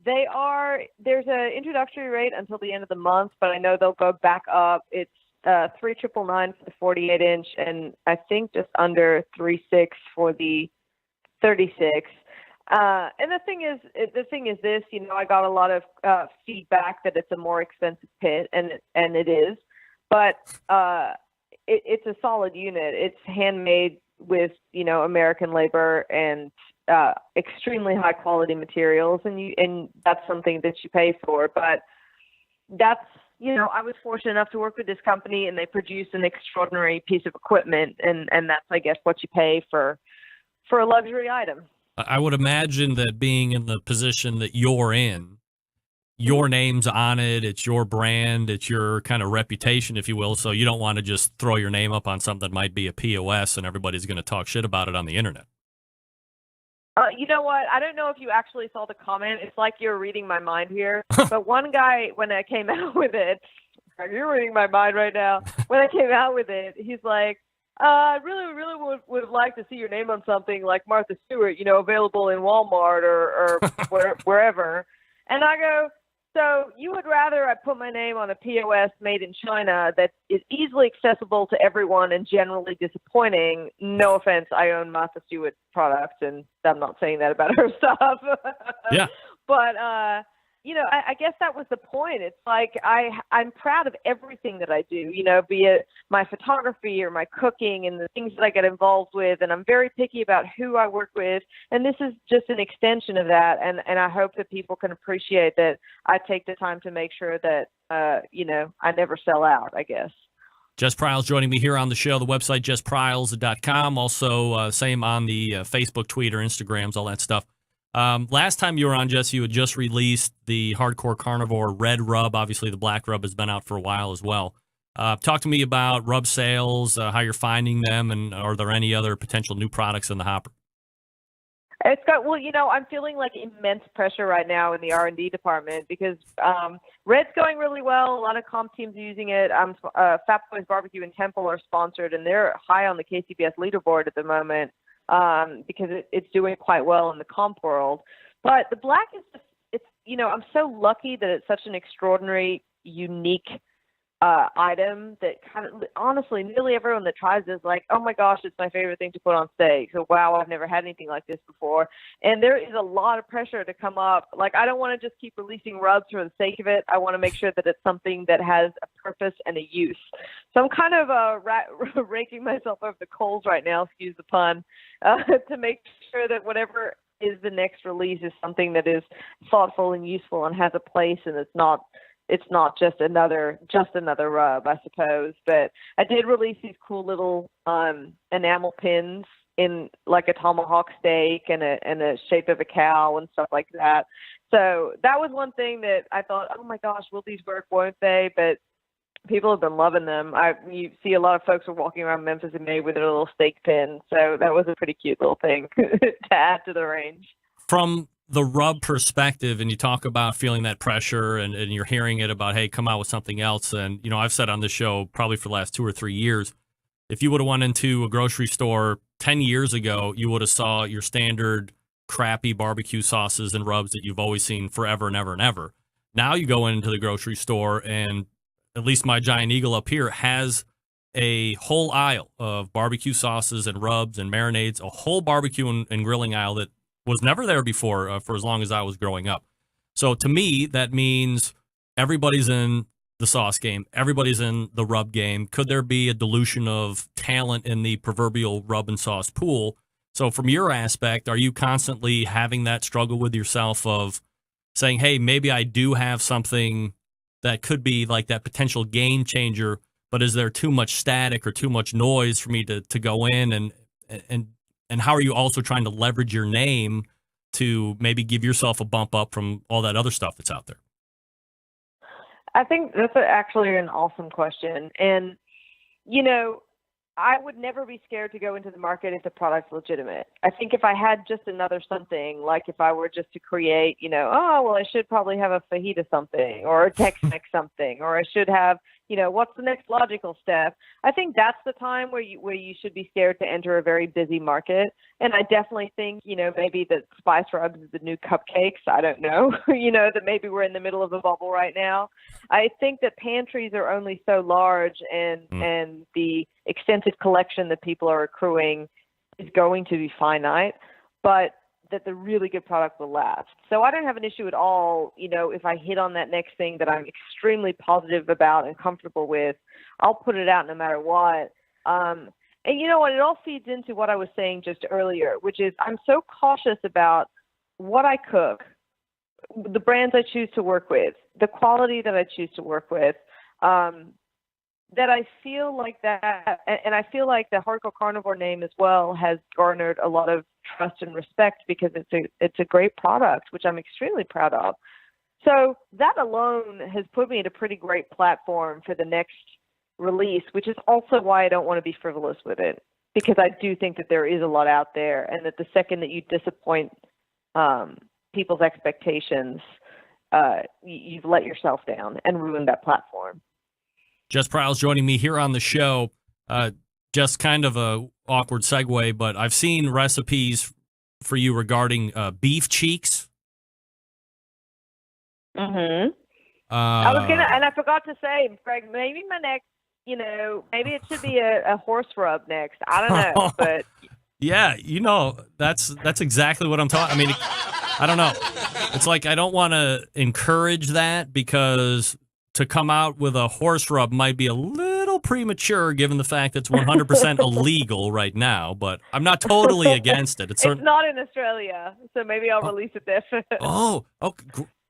There's an introductory rate until the end of the month, but I know they'll go back up. It's $3,999 for the 48-inch, and I think just under $3,600 for the 36. And the thing is this, I got a lot of feedback that it's a more expensive pit, and it is. But it's a solid unit. It's handmade with, American labor and extremely high quality materials, and that's something that you pay for. But that's, I was fortunate enough to work with this company, and they produce an extraordinary piece of equipment, and that's, I guess, what you pay for a luxury item. I would imagine that being in the position that you're in, your name's on it, it's your brand, it's your kind of reputation, if you will, so you don't want to just throw your name up on something that might be a POS and everybody's going to talk shit about it on the internet. You know what? I don't know if you actually saw the comment. It's like you're reading my mind here. But one guy, when I came out with it, you're reading my mind right now. When I came out with it, he's like, I really, really would like to see your name on something like Martha Stewart, available in Walmart or wherever. And I go, so you would rather I put my name on a POS made in China that is easily accessible to everyone and generally disappointing? No offense, I own Martha Stewart products, and I'm not saying that about her stuff. Yeah. But, I guess that was the point. It's like I'm proud of everything that I do, be it my photography or my cooking and the things that I get involved with. And I'm very picky about who I work with. And this is just an extension of that. And I hope that people can appreciate that I take the time to make sure that, I never sell out, I guess. Jess Pryles joining me here on the show. The website, jesspryles.com. Also, same on the Facebook, Twitter, Instagrams, all that stuff. Last time you were on, Jess, you had just released the Hardcore Carnivore Red Rub. Obviously, the Black Rub has been out for a while as well. Talk to me about rub sales, how you're finding them, and are there any other potential new products in the hopper? It's got, I'm feeling like immense pressure right now in the R&D department because Red's going really well. A lot of comp teams are using it. Fat Boys Barbecue and Temple are sponsored, and they're high on the KCBS leaderboard at the moment. Because it's doing quite well in the comp world. But the Black is just, I'm so lucky that it's such an extraordinary, unique item that kind of, honestly, nearly everyone that tries it is like, oh my gosh, it's my favorite thing to put on steak. So wow, I've never had anything like this before. And there is a lot of pressure to come up. Like, I don't want to just keep releasing rubs for the sake of it. I want to make sure that it's something that has a purpose and a use. So I'm kind of raking myself over the coals right now, excuse the pun, to make sure that whatever is the next release is something that is thoughtful and useful and has a place, and it's not just another rub, I suppose. But I did release these cool little enamel pins in like a tomahawk steak and a shape of a cow and stuff like that. So that was one thing that I thought, oh my gosh, will these work, won't they? But people have been loving them. You see a lot of folks are walking around Memphis in May with their little steak pin. So that was a pretty cute little thing to add to the range. From the rub perspective, and you talk about feeling that pressure and you're hearing it about, hey, come out with something else. And, you know, I've said on this show probably for the last 2 or 3 years, if you would have went into a grocery store 10 years ago, you would have saw your standard crappy barbecue sauces and rubs that you've always seen forever and ever and ever. Now you go into the grocery store, and at least my Giant Eagle up here has a whole aisle of barbecue sauces and rubs and marinades, a whole barbecue and grilling aisle that was never there before for as long as I was growing up. So to me, that means everybody's in the sauce game. Everybody's in the rub game. Could there be a dilution of talent in the proverbial rub and sauce pool? So from your aspect, are you constantly having that struggle with yourself of saying, hey, maybe I do have something that could be like that potential game changer, but is there too much static or too much noise for me to go in? And how are you also trying to leverage your name to maybe give yourself a bump up from all that other stuff that's out there? I think that's actually an awesome question. And, you know, I would never be scared to go into the market if the product's legitimate. I think if I had just another something, like if I were just to create, you know, oh, well, I should probably have a fajita something or a Tex-Mex something, or I should have, you know, what's the next logical step? I think that's the time where you should be scared to enter a very busy market. And I definitely think, you know, maybe that spice rubs is the new cupcakes. I don't know, you know, that maybe we're in the middle of a bubble right now. I think that pantries are only so large, and the extensive collection that people are accruing is going to be finite, but that the really good product will last. So I don't have an issue at all, you know, if I hit on that next thing that I'm extremely positive about and comfortable with, I'll put it out no matter what. And you know what, it all feeds into what I was saying just earlier, which is I'm so cautious about what I cook, the brands I choose to work with, the quality that I choose to work with, that I feel like that, and I feel like the Hardcore Carnivore name as well has garnered a lot of trust and respect because it's a great product, which I'm extremely proud of. So that alone has put me at a pretty great platform for the next release, which is also why I don't want to be frivolous with it, because I do think that there is a lot out there, and that the second that you disappoint people's expectations, you've let yourself down and ruined that platform. Jess Pryles joining me here on the show. Just kind of a awkward segue, but I've seen recipes for you regarding beef cheeks. Mm-hmm. I was gonna, and I forgot to say, Greg, maybe my next, you know, maybe it should be a horse rub next. I don't know, but yeah, you know, that's exactly what I'm talking. I mean, I don't know. It's like I don't want to encourage that, because to come out with a horse rub might be a little premature given the fact that it's 100% illegal right now, but I'm not totally against it. It's not in Australia, so maybe I'll release it there. Oh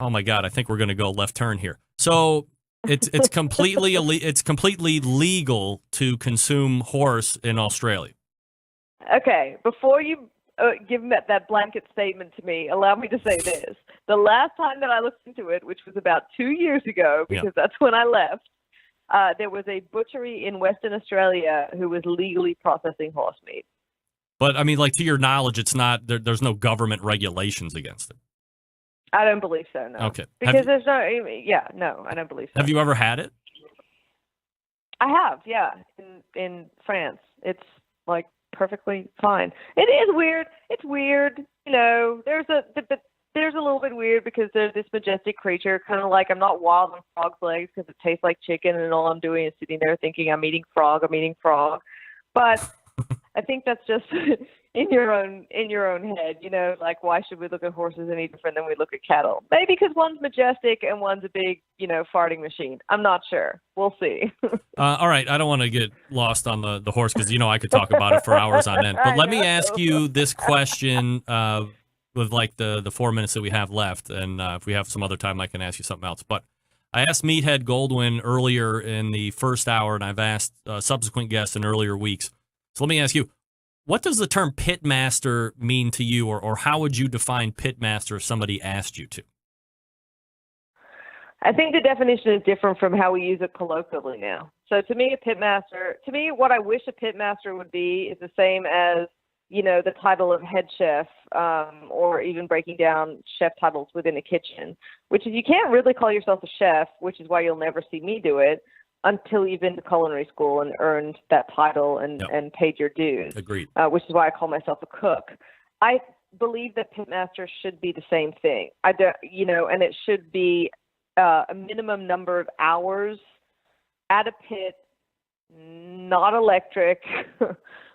my God, I think we're going to go left turn here. So it's completely legal to consume horse in Australia. Okay, before you give that blanket statement to me, allow me to say this. The last time that I looked into it, which was about 2 years ago, because that's when I left, there was a butchery in Western Australia who was legally processing horse meat. But, I mean, like, to your knowledge, it's not, there's no government regulations against it. I don't believe so, no. Okay. Because there's no, no, I don't believe so. Have you ever had it? I have, yeah, in France. It's, like, perfectly fine. It is weird. It's weird. You know, there's a little bit weird because they're this majestic creature, kind of like I'm not wild on frog's legs because it tastes like chicken, and all I'm doing is sitting there thinking I'm eating frog. But I think that's just in your own head, like why should we look at horses any different than we look at cattle? Maybe because one's majestic and one's a big, farting machine. I'm not sure. We'll see. All right. I don't want to get lost on the horse because, I could talk about it for hours on end. But let me ask you this question with like the 4 minutes that we have left. And if we have some other time, I can ask you something else. But I asked Meathead Goldwyn earlier in the first hour, and I've asked subsequent guests in earlier weeks. So let me ask you, what does the term pitmaster mean to you, or how would you define pitmaster if somebody asked you to? I think the definition is different from how we use it colloquially now. So to me, what I wish a pitmaster would be is the same as, the title of head chef, or even breaking down chef titles within a kitchen, which is you can't really call yourself a chef, which is why you'll never see me do it, until you've been to culinary school and earned that title and paid your dues. Agreed. Which is why I call myself a cook. I believe that pitmaster should be the same thing. And it should be a minimum number of hours at a pit, not electric, at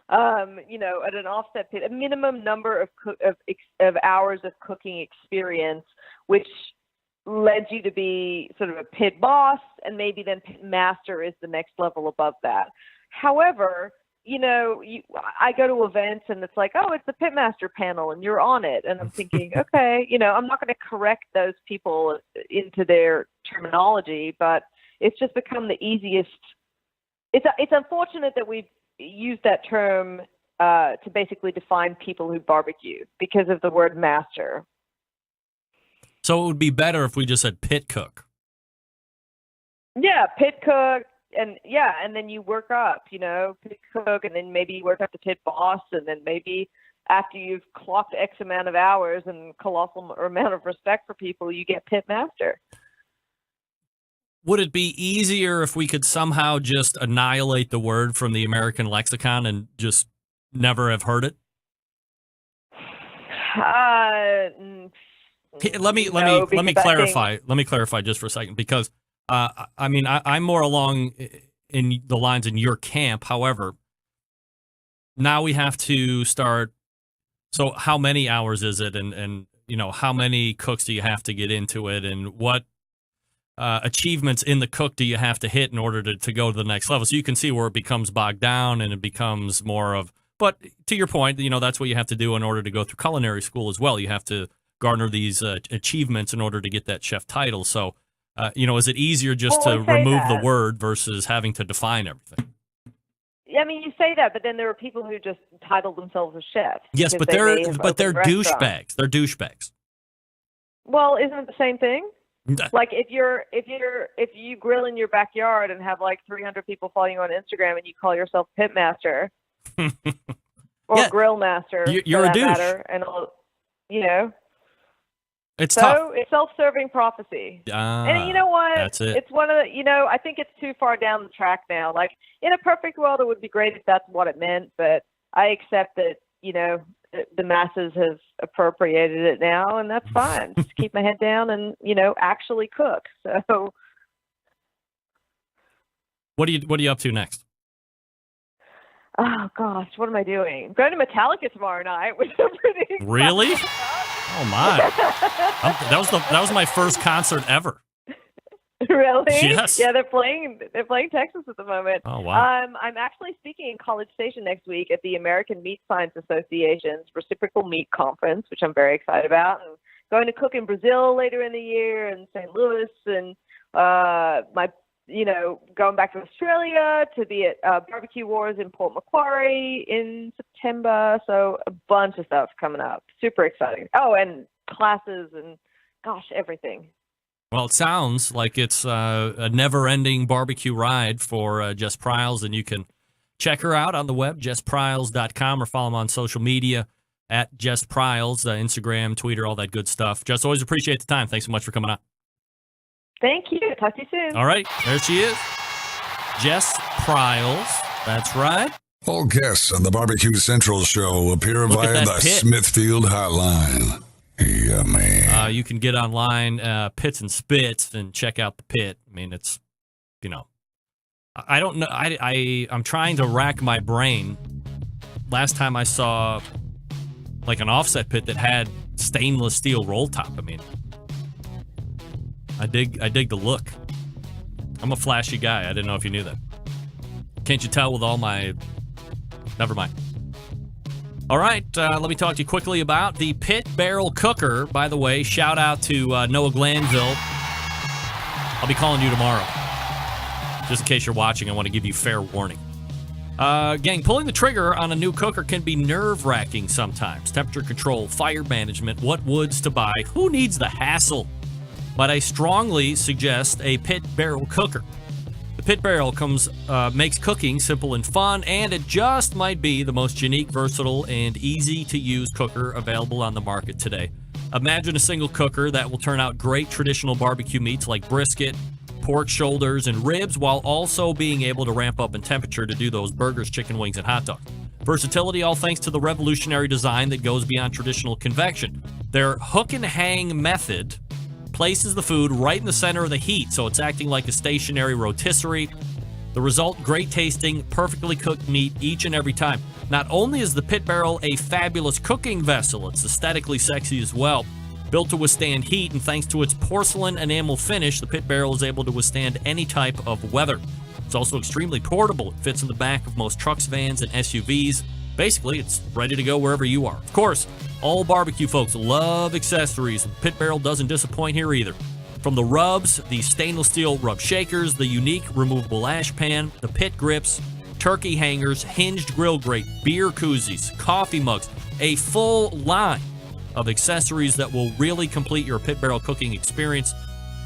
an offset pit, a minimum number of hours of cooking experience, which led you to be sort of a pit boss, and maybe then pit master is the next level above that. However, I go to events and it's like, oh, it's the pitmaster panel and you're on it. And I'm thinking, okay, I'm not going to correct those people into their terminology, but it's just become the easiest. It's unfortunate that we've used that term to basically define people who barbecue because of the word master. So it would be better if we just said pit cook. Yeah, pit cook, and then you work up, pit cook, and then maybe you work up to pit boss, and then maybe after you've clocked X amount of hours and colossal amount of respect for people, you get pit master. Would it be easier if we could somehow just annihilate the word from the American lexicon and just never have heard it? Let me clarify. Let me clarify just for a second, because I'm more along in the lines in your camp. However, now we have to start. So, how many hours is it, and how many cooks do you have to get into it, and what achievements in the cook do you have to hit in order to go to the next level? So you can see where it becomes bogged down and it becomes more of. But to your point, that's what you have to do in order to go through culinary school as well. You have to garner these achievements in order to get that chef title. So, is it easier just to remove the word versus having to define everything? I mean, you say that, but then there are people who just title themselves as chefs. Yes, but they're douchebags. They're douchebags. Well, isn't it the same thing? Like if you grill in your backyard and have like 300 people following you on Instagram and you call yourself pitmaster or grill master, you're a douche. And it's tough. It's self-serving prophecy. And you know what? That's it. It's one of the, I think it's too far down the track now. Like in a perfect world, it would be great if that's what it meant, but I accept that, the masses have appropriated it now, and that's fine. Just keep my head down and, actually cook. So what are you up to next? Oh gosh, what am I doing? I'm going to Metallica tomorrow night, which I'm pretty excited. Really? Oh my! That was my first concert ever. Really? Yes. Yeah, they're playing Texas at the moment. Oh wow! I'm actually speaking in College Station next week at the American Meat Science Association's Reciprocal Meat Conference, which I'm very excited about. And going to cook in Brazil later in the year, and St. Louis, and going back to Australia to be at Barbecue Wars in Port Macquarie in September. So a bunch of stuff coming up. Super exciting. Oh, and classes and gosh, everything. Well, it sounds like it's a never-ending barbecue ride for Jess Pryles, and you can check her out on the web, jesspryles.com, or follow them on social media at Jess Pryles, Instagram, Twitter, all that good stuff. Jess, always appreciate the time. Thanks so much for coming on. Thank you. Talk to you soon. All right. There she is. Jess Pryles. That's right. All guests on the Barbecue Central show appear via the Smithfield Hotline. Yeah, man. You can get online, Pits and Spits, and check out the pit. I mean, it's, I don't know. I'm trying to rack my brain. Last time I saw like an offset pit that had stainless steel roll top. I mean, I dig the look. I'm a flashy guy. I didn't know if you knew that. Can't you tell with all my... Never mind. All right, let me talk to you quickly about the Pit Barrel Cooker. By the way, shout out to Noah Glanville. I'll be calling you tomorrow. Just in case you're watching, I want to give you fair warning. Gang, pulling the trigger on a new cooker can be nerve-wracking sometimes. Temperature control, fire management, what woods to buy. Who needs the hassle? But I strongly suggest a Pit Barrel Cooker. The Pit Barrel makes cooking simple and fun, and it just might be the most unique, versatile, and easy-to-use cooker available on the market today. Imagine a single cooker that will turn out great traditional barbecue meats like brisket, pork shoulders, and ribs, while also being able to ramp up in temperature to do those burgers, chicken wings, and hot dogs. Versatility, all thanks to the revolutionary design that goes beyond traditional convection. Their hook and hang method places the food right in the center of the heat, so it's acting like a stationary rotisserie. The result, great tasting, perfectly cooked meat each and every time. Not only is the Pit Barrel a fabulous cooking vessel, it's aesthetically sexy as well. Built to withstand heat, and thanks to its porcelain enamel finish, the Pit Barrel is able to withstand any type of weather. It's also extremely portable. It fits in the back of most trucks, vans, and SUVs. Basically, it's ready to go wherever you are. Of course, all barbecue folks love accessories, and Pit Barrel doesn't disappoint here either. From the rubs, the stainless steel rub shakers, the unique removable ash pan, the pit grips, turkey hangers, hinged grill grate, beer koozies, coffee mugs, a full line of accessories that will really complete your Pit Barrel cooking experience.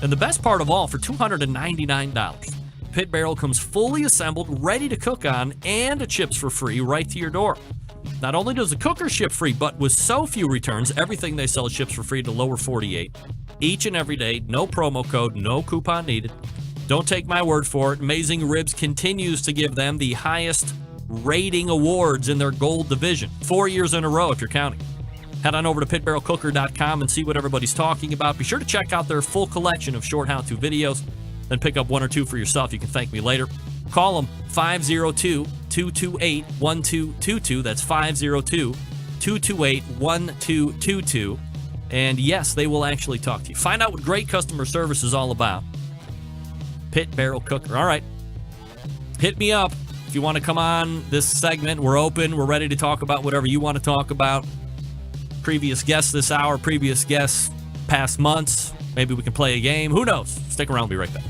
And the best part of all, for $299, Pit Barrel comes fully assembled, ready to cook on, and it ships for free right to your door. Not only does the cooker ship free, but with so few returns, everything they sell ships for free to lower 48. Each and every day, no promo code, no coupon needed. Don't take my word for it. Amazing Ribs continues to give them the highest rating awards in their gold division. 4 years in a row, if you're counting. Head on over to pitbarrelcooker.com and see what everybody's talking about. Be sure to check out their full collection of short how-to videos. Then pick up one or two for yourself. You can thank me later. Call them 502-228-1222. That's 502-228-1222. And yes, they will actually talk to you. Find out what great customer service is all about. Pit Barrel Cooker. All right. Hit me up if you want to come on this segment. We're open. We're ready to talk about whatever you want to talk about. Previous guests this hour, previous guests past months. Maybe we can play a game. Who knows? Stick around. We'll be right back.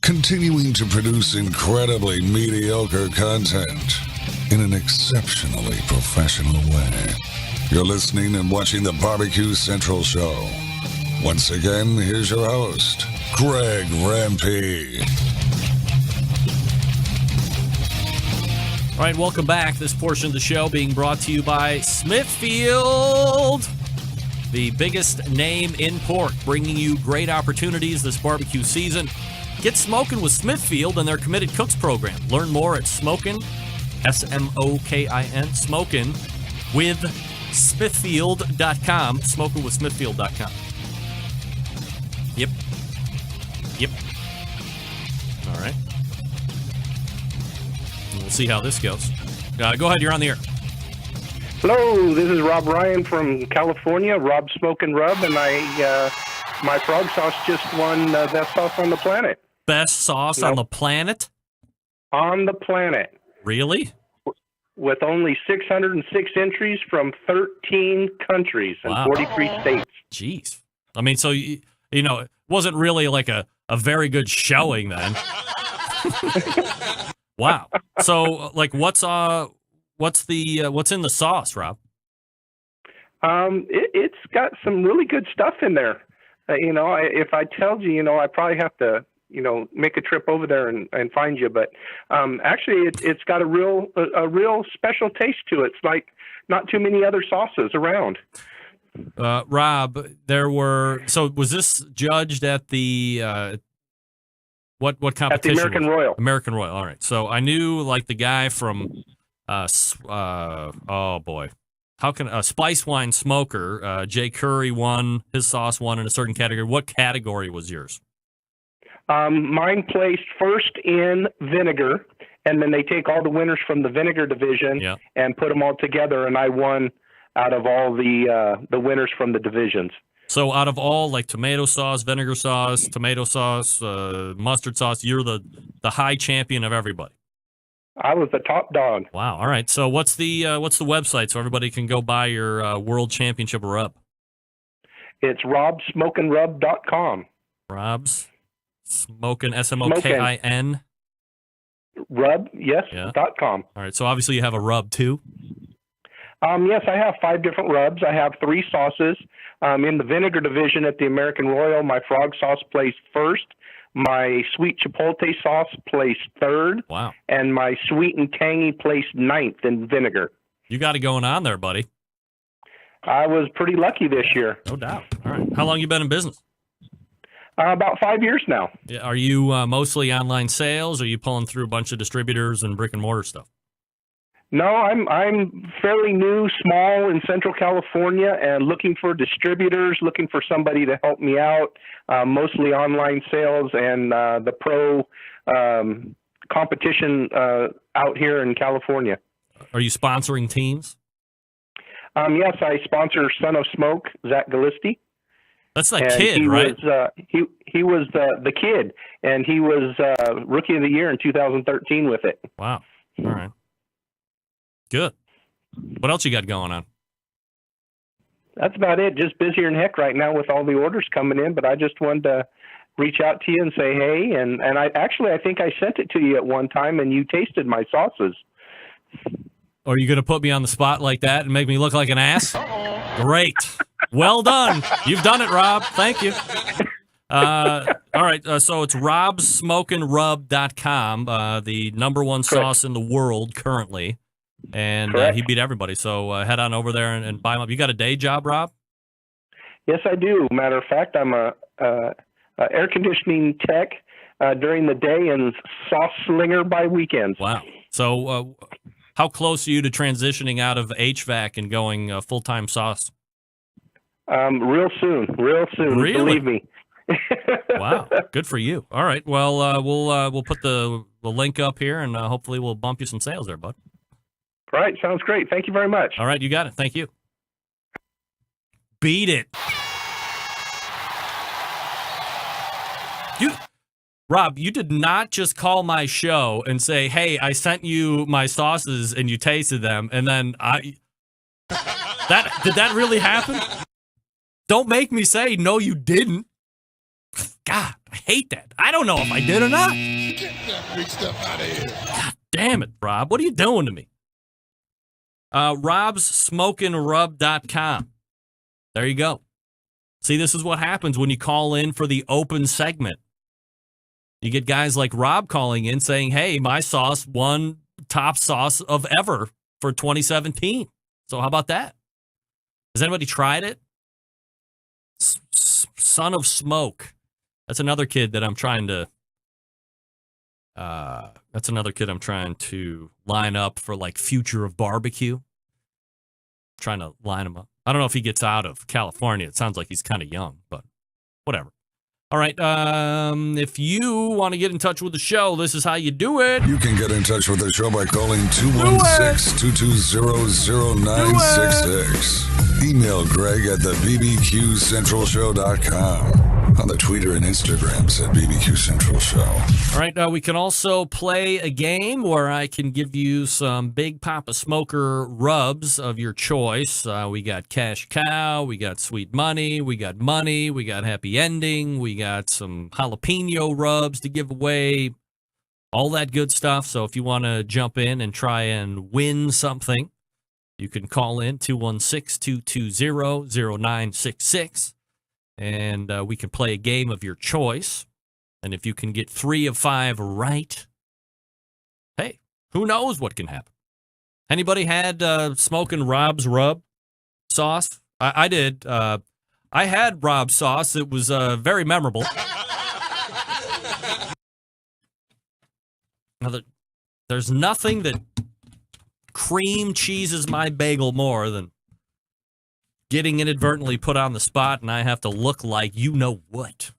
Continuing to produce incredibly mediocre content in an exceptionally professional way. You're listening and watching the Barbecue Central Show. Once again, here's your host, Greg Rempe. All right, welcome back. This portion of the show being brought to you by Smithfield, the biggest name in pork, bringing you great opportunities this barbecue season. Get smoking with Smithfield and their Committed Cooks program. Learn more at Smokin', S-M-O-K-I-N, Smokin' with Smithfield.com, SmokingWithSmithfield.com. Yep. All right. We'll see how this goes. Go ahead, you're on the air. Hello, this is Rob Ryan from California, Rob Smoke and Rub, and my frog sauce just won best sauce on the planet. Best sauce on the planet? On the planet. Really? With only 606 entries from 13 countries and 43 states. Jeez. I mean, so, you know, it wasn't really like a very good showing then. Wow. So, like, what's in the sauce, Rob? It's got some really good stuff in there. If I told you, I probably have to, make a trip over there and find you. But actually, it's got a real special taste to it. It's like not too many other sauces around. Rob, was this judged at the What competition? At the American Royal. American Royal. All right. So I knew like the guy from oh boy. How can Spice Wine Smoker, Jay Curry won, his sauce won in a certain category. What category was yours? Mine placed first in vinegar, and then they take all the winners from the vinegar division and put them all together, and I won out of all the winners from the divisions. So out of all, like tomato sauce, vinegar sauce, tomato sauce, mustard sauce, you're the high champion of everybody. I was the top dog. Wow. All right. So what's the website so everybody can go buy your World Championship rub? It's robsmokinrub.com. Rob's Smokin, SMOKIN. Rub, yes, .com. All right. So obviously you have a rub too. Yes, I have 5 different rubs. I have 3 sauces. In the vinegar division at the American Royal, my frog sauce placed first. My sweet chipotle sauce placed 3rd. Wow. And my sweet and tangy placed 9th in vinegar. You got it going on there, buddy. I was pretty lucky this year. No doubt. All right. How long you been in business? About 5 years now. Yeah, are you mostly online sales? Or are you pulling through a bunch of distributors and brick and mortar stuff? No, I'm fairly new, small in Central California, and looking for distributors, looking for somebody to help me out. Mostly online sales and the pro competition out here in California. Are you sponsoring teams? Yes, I sponsor Son of Smoke, Zach Galisti. That's that kid, right? He was the kid, and he was Rookie of the Year in 2013 with it. Wow. All right. Good. What else you got going on? That's about it. Just busier than heck right now with all the orders coming in, but I just wanted to reach out to you and say hey, and I think I sent it to you at one time, and you tasted my sauces. Are you going to put me on the spot like that and make me look like an ass? Great. Well done. You've done it, Rob. Thank you. All right. So it's robsmokinrub.com, the number 1 sauce in the world currently. And he beat everybody. So head on over there and buy them up. You got a day job, Rob? Yes, I do. Matter of fact, I'm a air conditioning tech during the day and sauce slinger by weekends. Wow. So how close are you to transitioning out of HVAC and going full-time sauce? Real soon. Really? Believe me. Wow. Good for you. All right. Well, we'll put the link up here, and hopefully we'll bump you some sales there, bud. All right, sounds great. Thank you very much. All right, you got it. Thank you. Beat it. Rob, you did not just call my show and say, hey, I sent you my sauces and you tasted them, and then did that really happen? Don't make me say, no, you didn't. God, I hate that. I don't know if I did or not. Get that big stuff out of here. God damn it, Rob. What are you doing to me? robsmokinrub.com. There you go. See, this is what happens when you call in for the open segment. You get guys like Rob calling in saying, hey, my sauce won top sauce of ever for 2017. So how about that? Has anybody tried it? Son of Smoke. That's another kid that I'm trying to line up for like Future of Barbecue. Trying to line him up. I don't know if he gets out of California. It sounds like he's kind of young, but whatever. All right. If you want to get in touch with the show, this is how you do it. You can get in touch with the show by calling 216-220-0966. Email Greg at the bbqcentralshow.com. On the Twitter and Instagrams at BBQ Central Show. All right, we can also play a game where I can give you some Big Papa Smoker rubs of your choice. We got Cash Cow, we got Sweet Money, we got Happy Ending, we got some jalapeno rubs to give away, all that good stuff. So if you want to jump in and try and win something, you can call in 216-220-0966. And we can play a game of your choice. And if you can get 3 of 5 right, hey, who knows what can happen? Anybody had Smokin' Rob's rub sauce? I did. I had Rob's sauce. It was very memorable. Now, there's nothing that cream cheeses my bagel more than getting inadvertently put on the spot and I have to look like you know what.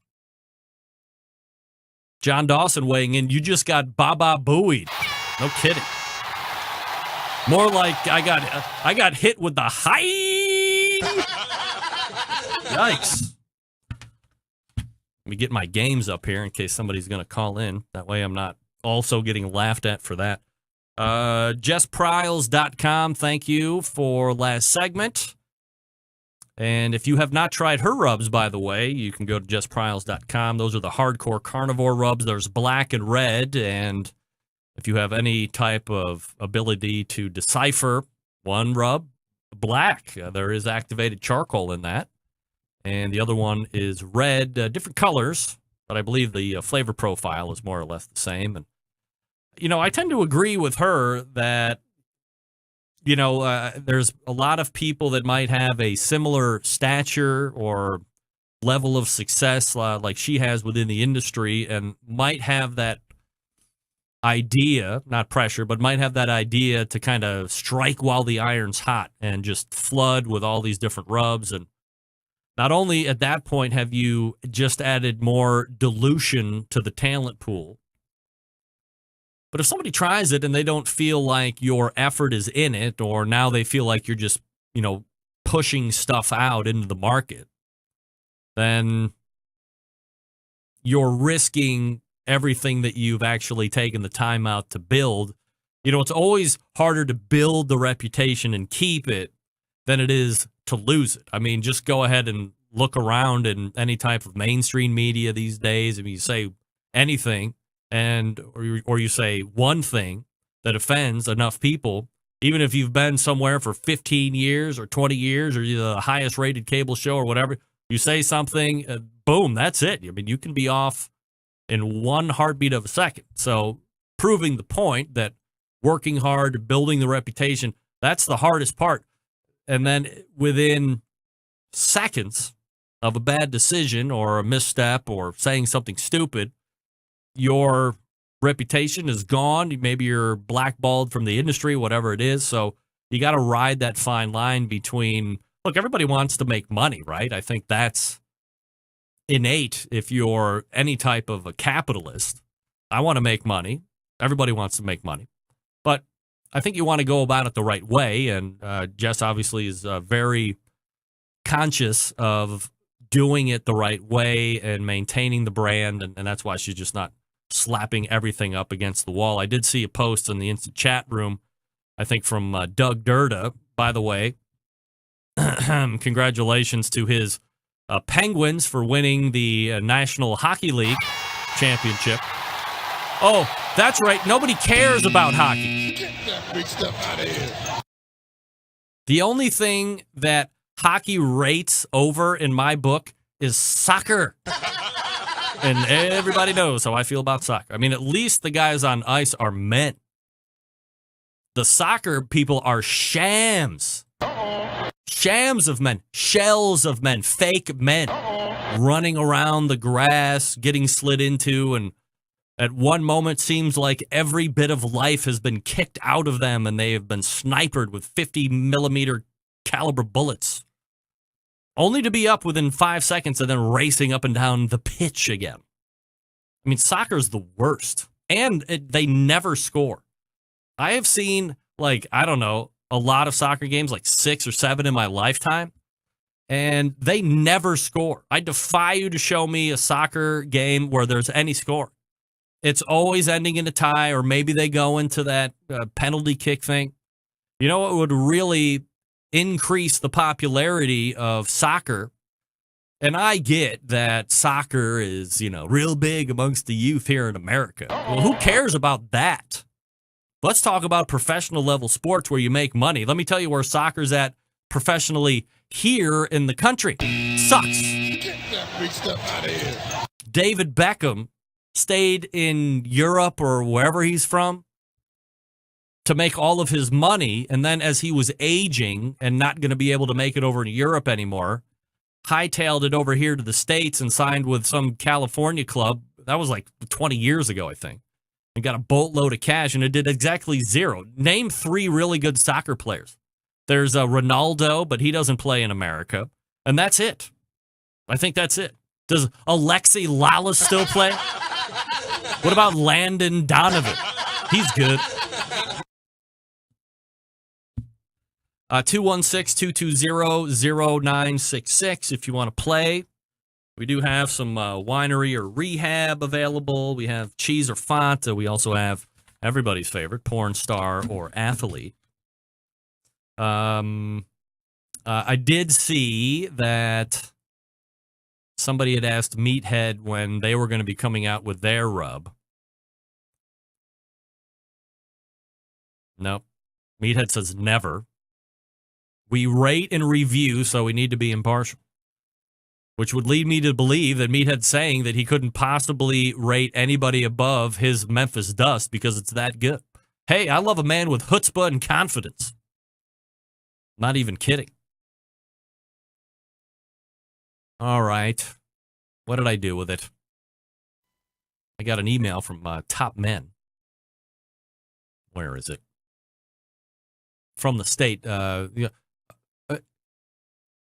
John Dawson weighing in, you just got Baba Booeyed. No kidding. More like I got hit with the high. Yikes. Let me get my games up here in case somebody's going to call in. That way I'm not also getting laughed at for that. JessPryles.com, thank you for last segment. And if you have not tried her rubs, by the way, you can go to JessPryles.com. Those are the hardcore carnivore rubs. There's black and red. And if you have any type of ability to decipher one rub, black, there is activated charcoal in that. And the other one is red, different colors, but I believe the flavor profile is more or less the same. And, I tend to agree with her that, there's a lot of people that might have a similar stature or level of success like she has within the industry and might have that idea, not pressure, but might have that idea to kind of strike while the iron's hot and just flood with all these different rubs. And not only at that point have you just added more dilution to the talent pool, but if somebody tries it and they don't feel like your effort is in it, or now they feel like you're just, pushing stuff out into the market, then you're risking everything that you've actually taken the time out to build. It's always harder to build the reputation and keep it than it is to lose it. I mean, just go ahead and look around in any type of mainstream media these days. I mean, you say anything or you say one thing that offends enough people, even if you've been somewhere for 15 years or 20 years or you're the highest rated cable show or whatever, you say something, boom, that's it. I mean, you can be off in one heartbeat of a second. So proving the point that working hard, building the reputation, that's the hardest part. And then within seconds of a bad decision or a misstep or saying something stupid, your reputation is gone. Maybe you're blackballed from the industry, whatever it is. So you got to ride that fine line between, look, everybody wants to make money, right? I think that's innate if you're any type of a capitalist. I want to make money. Everybody wants to make money. But I think you want to go about it the right way. And Jess obviously is very conscious of doing it the right way and maintaining the brand. And that's why she's just not slapping everything up against the wall. I did see a post in the instant chat room, I think from Doug Durda. By the way, congratulations to his Penguins for winning the National Hockey League championship. Oh, that's right. Nobody cares about hockey. Get that big stuff out of here. The only thing that hockey rates over in my book is soccer. And everybody knows how I feel about soccer. I mean, at least the guys on ice are men. The soccer people are shams. Shams of men, shells of men, fake men running around the grass, getting slid into, and at one moment seems like every bit of life has been kicked out of them and they have been sniped with 50 millimeter caliber bullets, only to be up within 5 seconds and then racing up and down the pitch again. I mean, soccer's the worst. And they never score. I have seen, a lot of soccer games, like 6 or 7 in my lifetime, and they never score. I defy you to show me a soccer game where there's any score. It's always ending in a tie, or maybe they go into that penalty kick thing. You know what would really increase the popularity of soccer? And I get that soccer is, real big amongst the youth here in America. Well, who cares about that? Let's talk about professional level sports where you make money. Let me tell you where soccer's at professionally here in the country. Sucks. Get that big stuff out of here. David Beckham stayed in Europe or wherever he's from to make all of his money. And then as he was aging and not going to be able to make it over to Europe anymore, hightailed it over here to the States and signed with some California club. That was like 20 years ago, I think. and got a boatload of cash, and it did exactly zero. Name 3 really good soccer players. There's Ronaldo, but he doesn't play in America, and that's it. I think that's it. Does Alexi Lalas still play? What about Landon Donovan? He's good. 216-220-0966 if you want to play. We do have some winery or rehab available. We have cheese or Fanta. We also have everybody's favorite, porn star or athlete. I did see that somebody had asked Meathead when they were going to be coming out with their rub. Nope. Meathead says never. We rate and review, so we need to be impartial. Which would lead me to believe that Meathead's saying that he couldn't possibly rate anybody above his Memphis Dust because it's that good. Hey, I love a man with chutzpah and confidence. Not even kidding. All right. What did I do with it? I got an email from Top Men. Where is it? From the state.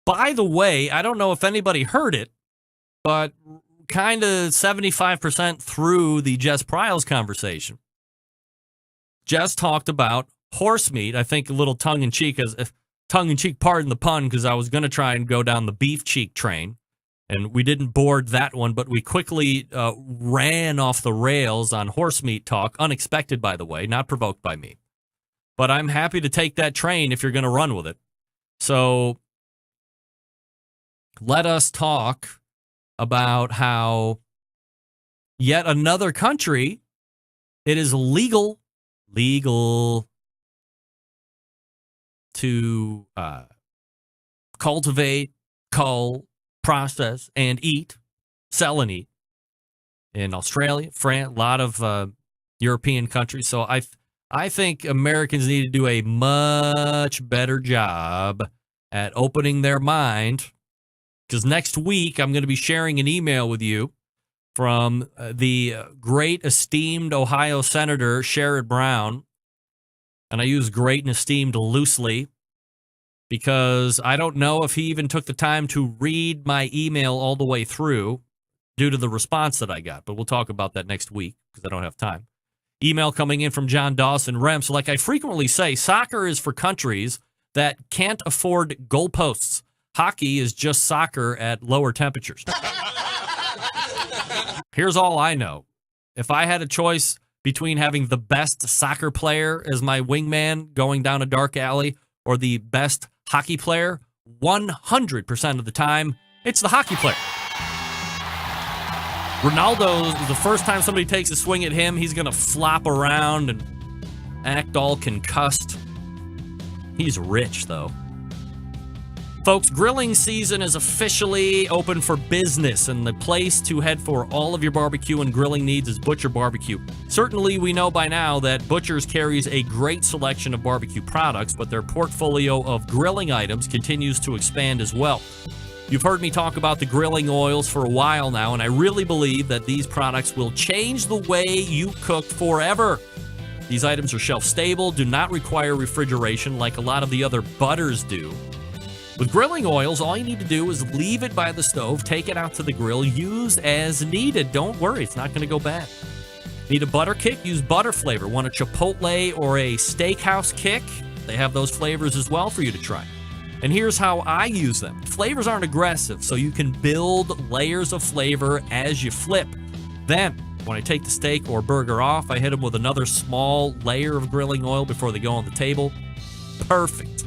By the way, I don't know if anybody heard it, but kind of 75% through the Jess Pryles conversation, Jess talked about horse meat. I think a little tongue-in-cheek, pardon the pun, because I was going to try and go down the beef cheek train, and we didn't board that one, but we quickly ran off the rails on horse meat talk, unexpected, by the way, not provoked by me. But I'm happy to take that train if you're going to run with it. So let us talk about how yet another country, it is legal to cultivate, cull, process, and sell and eat in Australia, France, a lot of European countries. So I think Americans need to do a much better job at opening their mind, because next week I'm going to be sharing an email with you from the great esteemed Ohio Senator Sherrod Brown. And I use great and esteemed loosely because I don't know if he even took the time to read my email all the way through due to the response that I got. But we'll talk about that next week because I don't have time. Email coming in from John Dawson Rem. So like I frequently say, soccer is for countries that can't afford goalposts. Hockey is just soccer at lower temperatures. Here's all I know. If I had a choice between having the best soccer player as my wingman going down a dark alley or the best hockey player, 100% of the time, it's the hockey player. Ronaldo, the first time somebody takes a swing at him, he's going to flop around and act all concussed. He's rich, though. Folks, grilling season is officially open for business, and the place to head for all of your barbecue and grilling needs is Butcher Barbecue. Certainly, we know by now that Butcher's carries a great selection of barbecue products, but their portfolio of grilling items continues to expand as well. You've heard me talk about the grilling oils for a while now, and I really believe that these products will change the way you cook forever. These items are shelf-stable, do not require refrigeration like a lot of the other butters do. With grilling oils, all you need to do is leave it by the stove, take it out to the grill, use as needed. Don't worry, it's not going to go bad. Need a butter kick? Use butter flavor. Want a chipotle or a steakhouse kick? They have those flavors as well for you to try. And here's how I use them. Flavors aren't aggressive, so you can build layers of flavor as you flip. Then, when I take the steak or burger off, I hit them with another small layer of grilling oil before they go on the table. Perfect.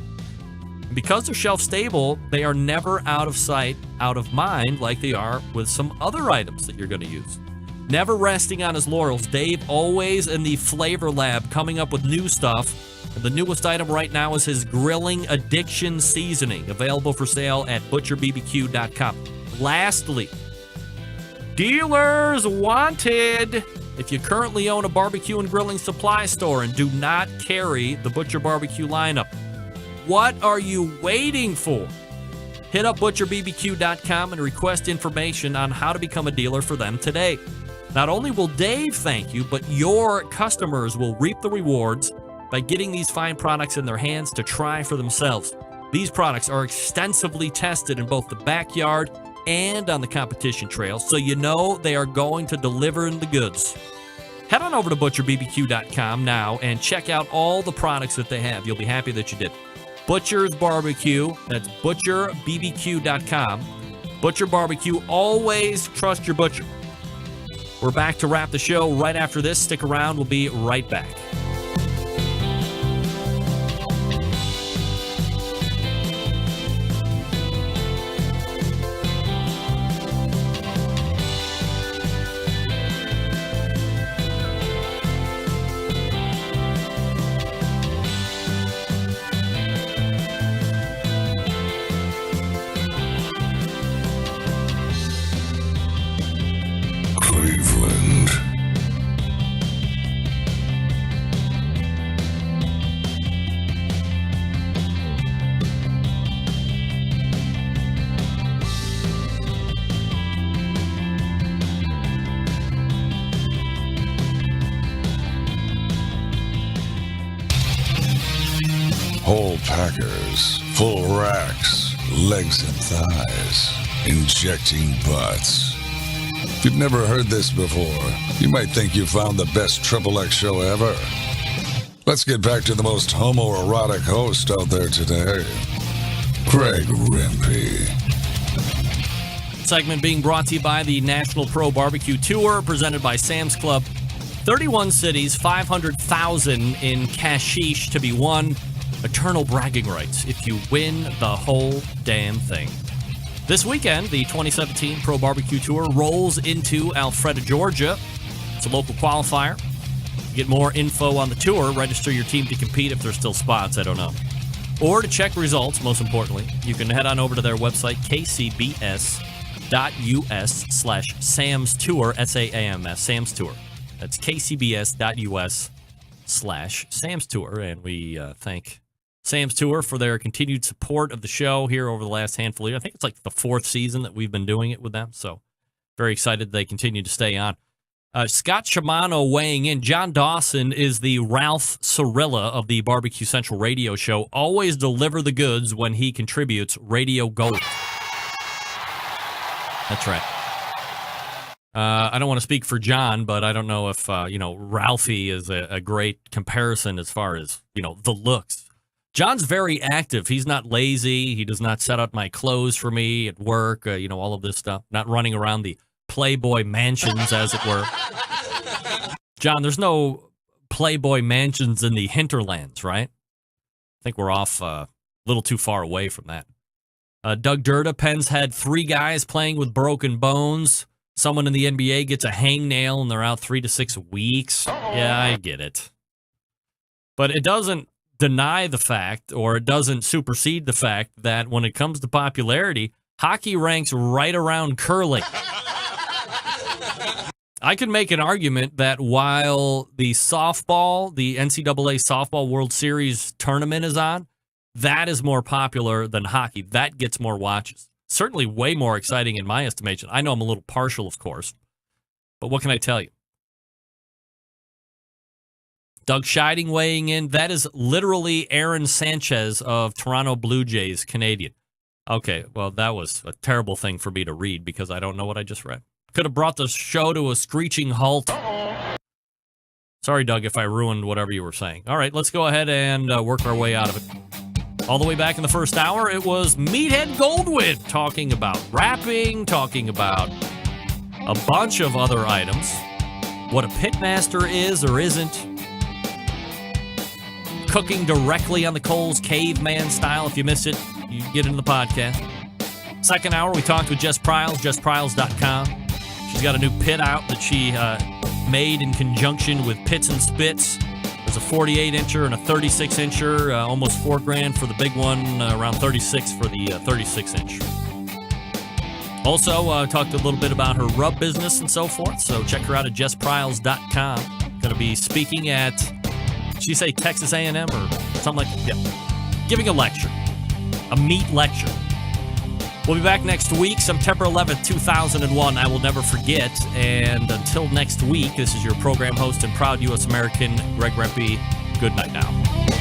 Because they're shelf-stable, they are never out of sight, out of mind, like they are with some other items that you're going to use. Never resting on his laurels, Dave always in the flavor lab coming up with new stuff. And the newest item right now is his Grilling Addiction Seasoning, available for sale at butcherbbq.com. Lastly, dealers wanted. If you currently own a barbecue and grilling supply store and do not carry the Butcher Barbecue lineup, what are you waiting for? Hit up butcherbbq.com and request information on how to become a dealer for them today. Not only will Dave thank you, but your customers will reap the rewards by getting these fine products in their hands to try for themselves. These products are extensively tested in both the backyard and on the competition trail, so you know they are going to deliver the goods. Head on over to butcherbbq.com now and check out all the products that they have. You'll be happy that you did. Butcher's Barbecue, that's butcherbbq.com. Butcher Barbecue, always trust your butcher. We're back to wrap the show right after this. Stick around, we'll be right back. Cleveland. Whole packers, full racks, legs and thighs, injecting butts. If you've never heard this before, you might think you found the best Triple X show ever. Let's get back to the most homoerotic host out there today, Greg Rempe. Segment being brought to you by the National Pro Barbecue Tour, presented by Sam's Club. 31 cities, 500,000 in cashish to be won. Eternal bragging rights if you win the whole damn thing. This weekend, the 2017 Pro Barbecue Tour rolls into Alpharetta, Georgia. It's a local qualifier. To get more info on the tour, register your team to compete if there's still spots, I don't know. Or to check results, most importantly, you can head on over to their website, kcbs.us/Sam's Tour, S-A-A-M-S, Sam's Tour. That's kcbs.us/Sam's Tour, and we thank Sam's Tour for their continued support of the show here over the last handful of years. I think it's like the 4th season that we've been doing it with them, so very excited they continue to stay on. Scott Shimano weighing in. John Dawson is the Ralph Cirilla of the Barbecue Central radio show. Always deliver the goods when he contributes Radio Gold. That's right. I don't want to speak for John, but I don't know if, Ralphie is a great comparison as far as, the looks. John's very active. He's not lazy. He does not set up my clothes for me at work, all of this stuff. Not running around the Playboy mansions, as it were. John, there's no Playboy mansions in the hinterlands, right? I think we're off a little too far away from that. Doug Durda, Penn's had 3 guys playing with broken bones. Someone in the NBA gets a hangnail and they're out 3 to 6 weeks. Yeah, I get it. But it doesn't deny the fact, or it doesn't supersede the fact, that when it comes to popularity, hockey ranks right around curling. I could make an argument that while the NCAA Softball World Series tournament is on, that is more popular than hockey. That gets more watches. Certainly way more exciting in my estimation. I know I'm a little partial, of course, but what can I tell you? Doug Scheiding weighing in. That is literally Aaron Sanchez of Toronto Blue Jays, Canadian. Okay, well, that was a terrible thing for me to read because I don't know what I just read. Could have brought the show to a screeching halt. Sorry, Doug, if I ruined whatever you were saying. All right, let's go ahead and work our way out of it. All the way back in the first hour, it was Meathead Goldwyn talking about wrapping, talking about a bunch of other items, what a pitmaster is or isn't, cooking directly on the coals, caveman style. If you miss it, you get into the podcast. Second hour, we talked with Jess Pryles, JessPryles.com. She's got a new pit out that she made in conjunction with Pits and Spits. There's a 48-incher and a 36-incher, almost $4,000 for the big one, around 36 for the 36-inch. Also, talked a little bit about her rub business and so forth, so check her out at JessPryles.com. Going to be speaking at, did she say Texas A&M or something like that? Yeah. Giving a lecture, a meat lecture. We'll be back next week, September 11th, 2001. I will never forget. And until next week, this is your program host and proud U.S. American, Greg Rempe. Good night now.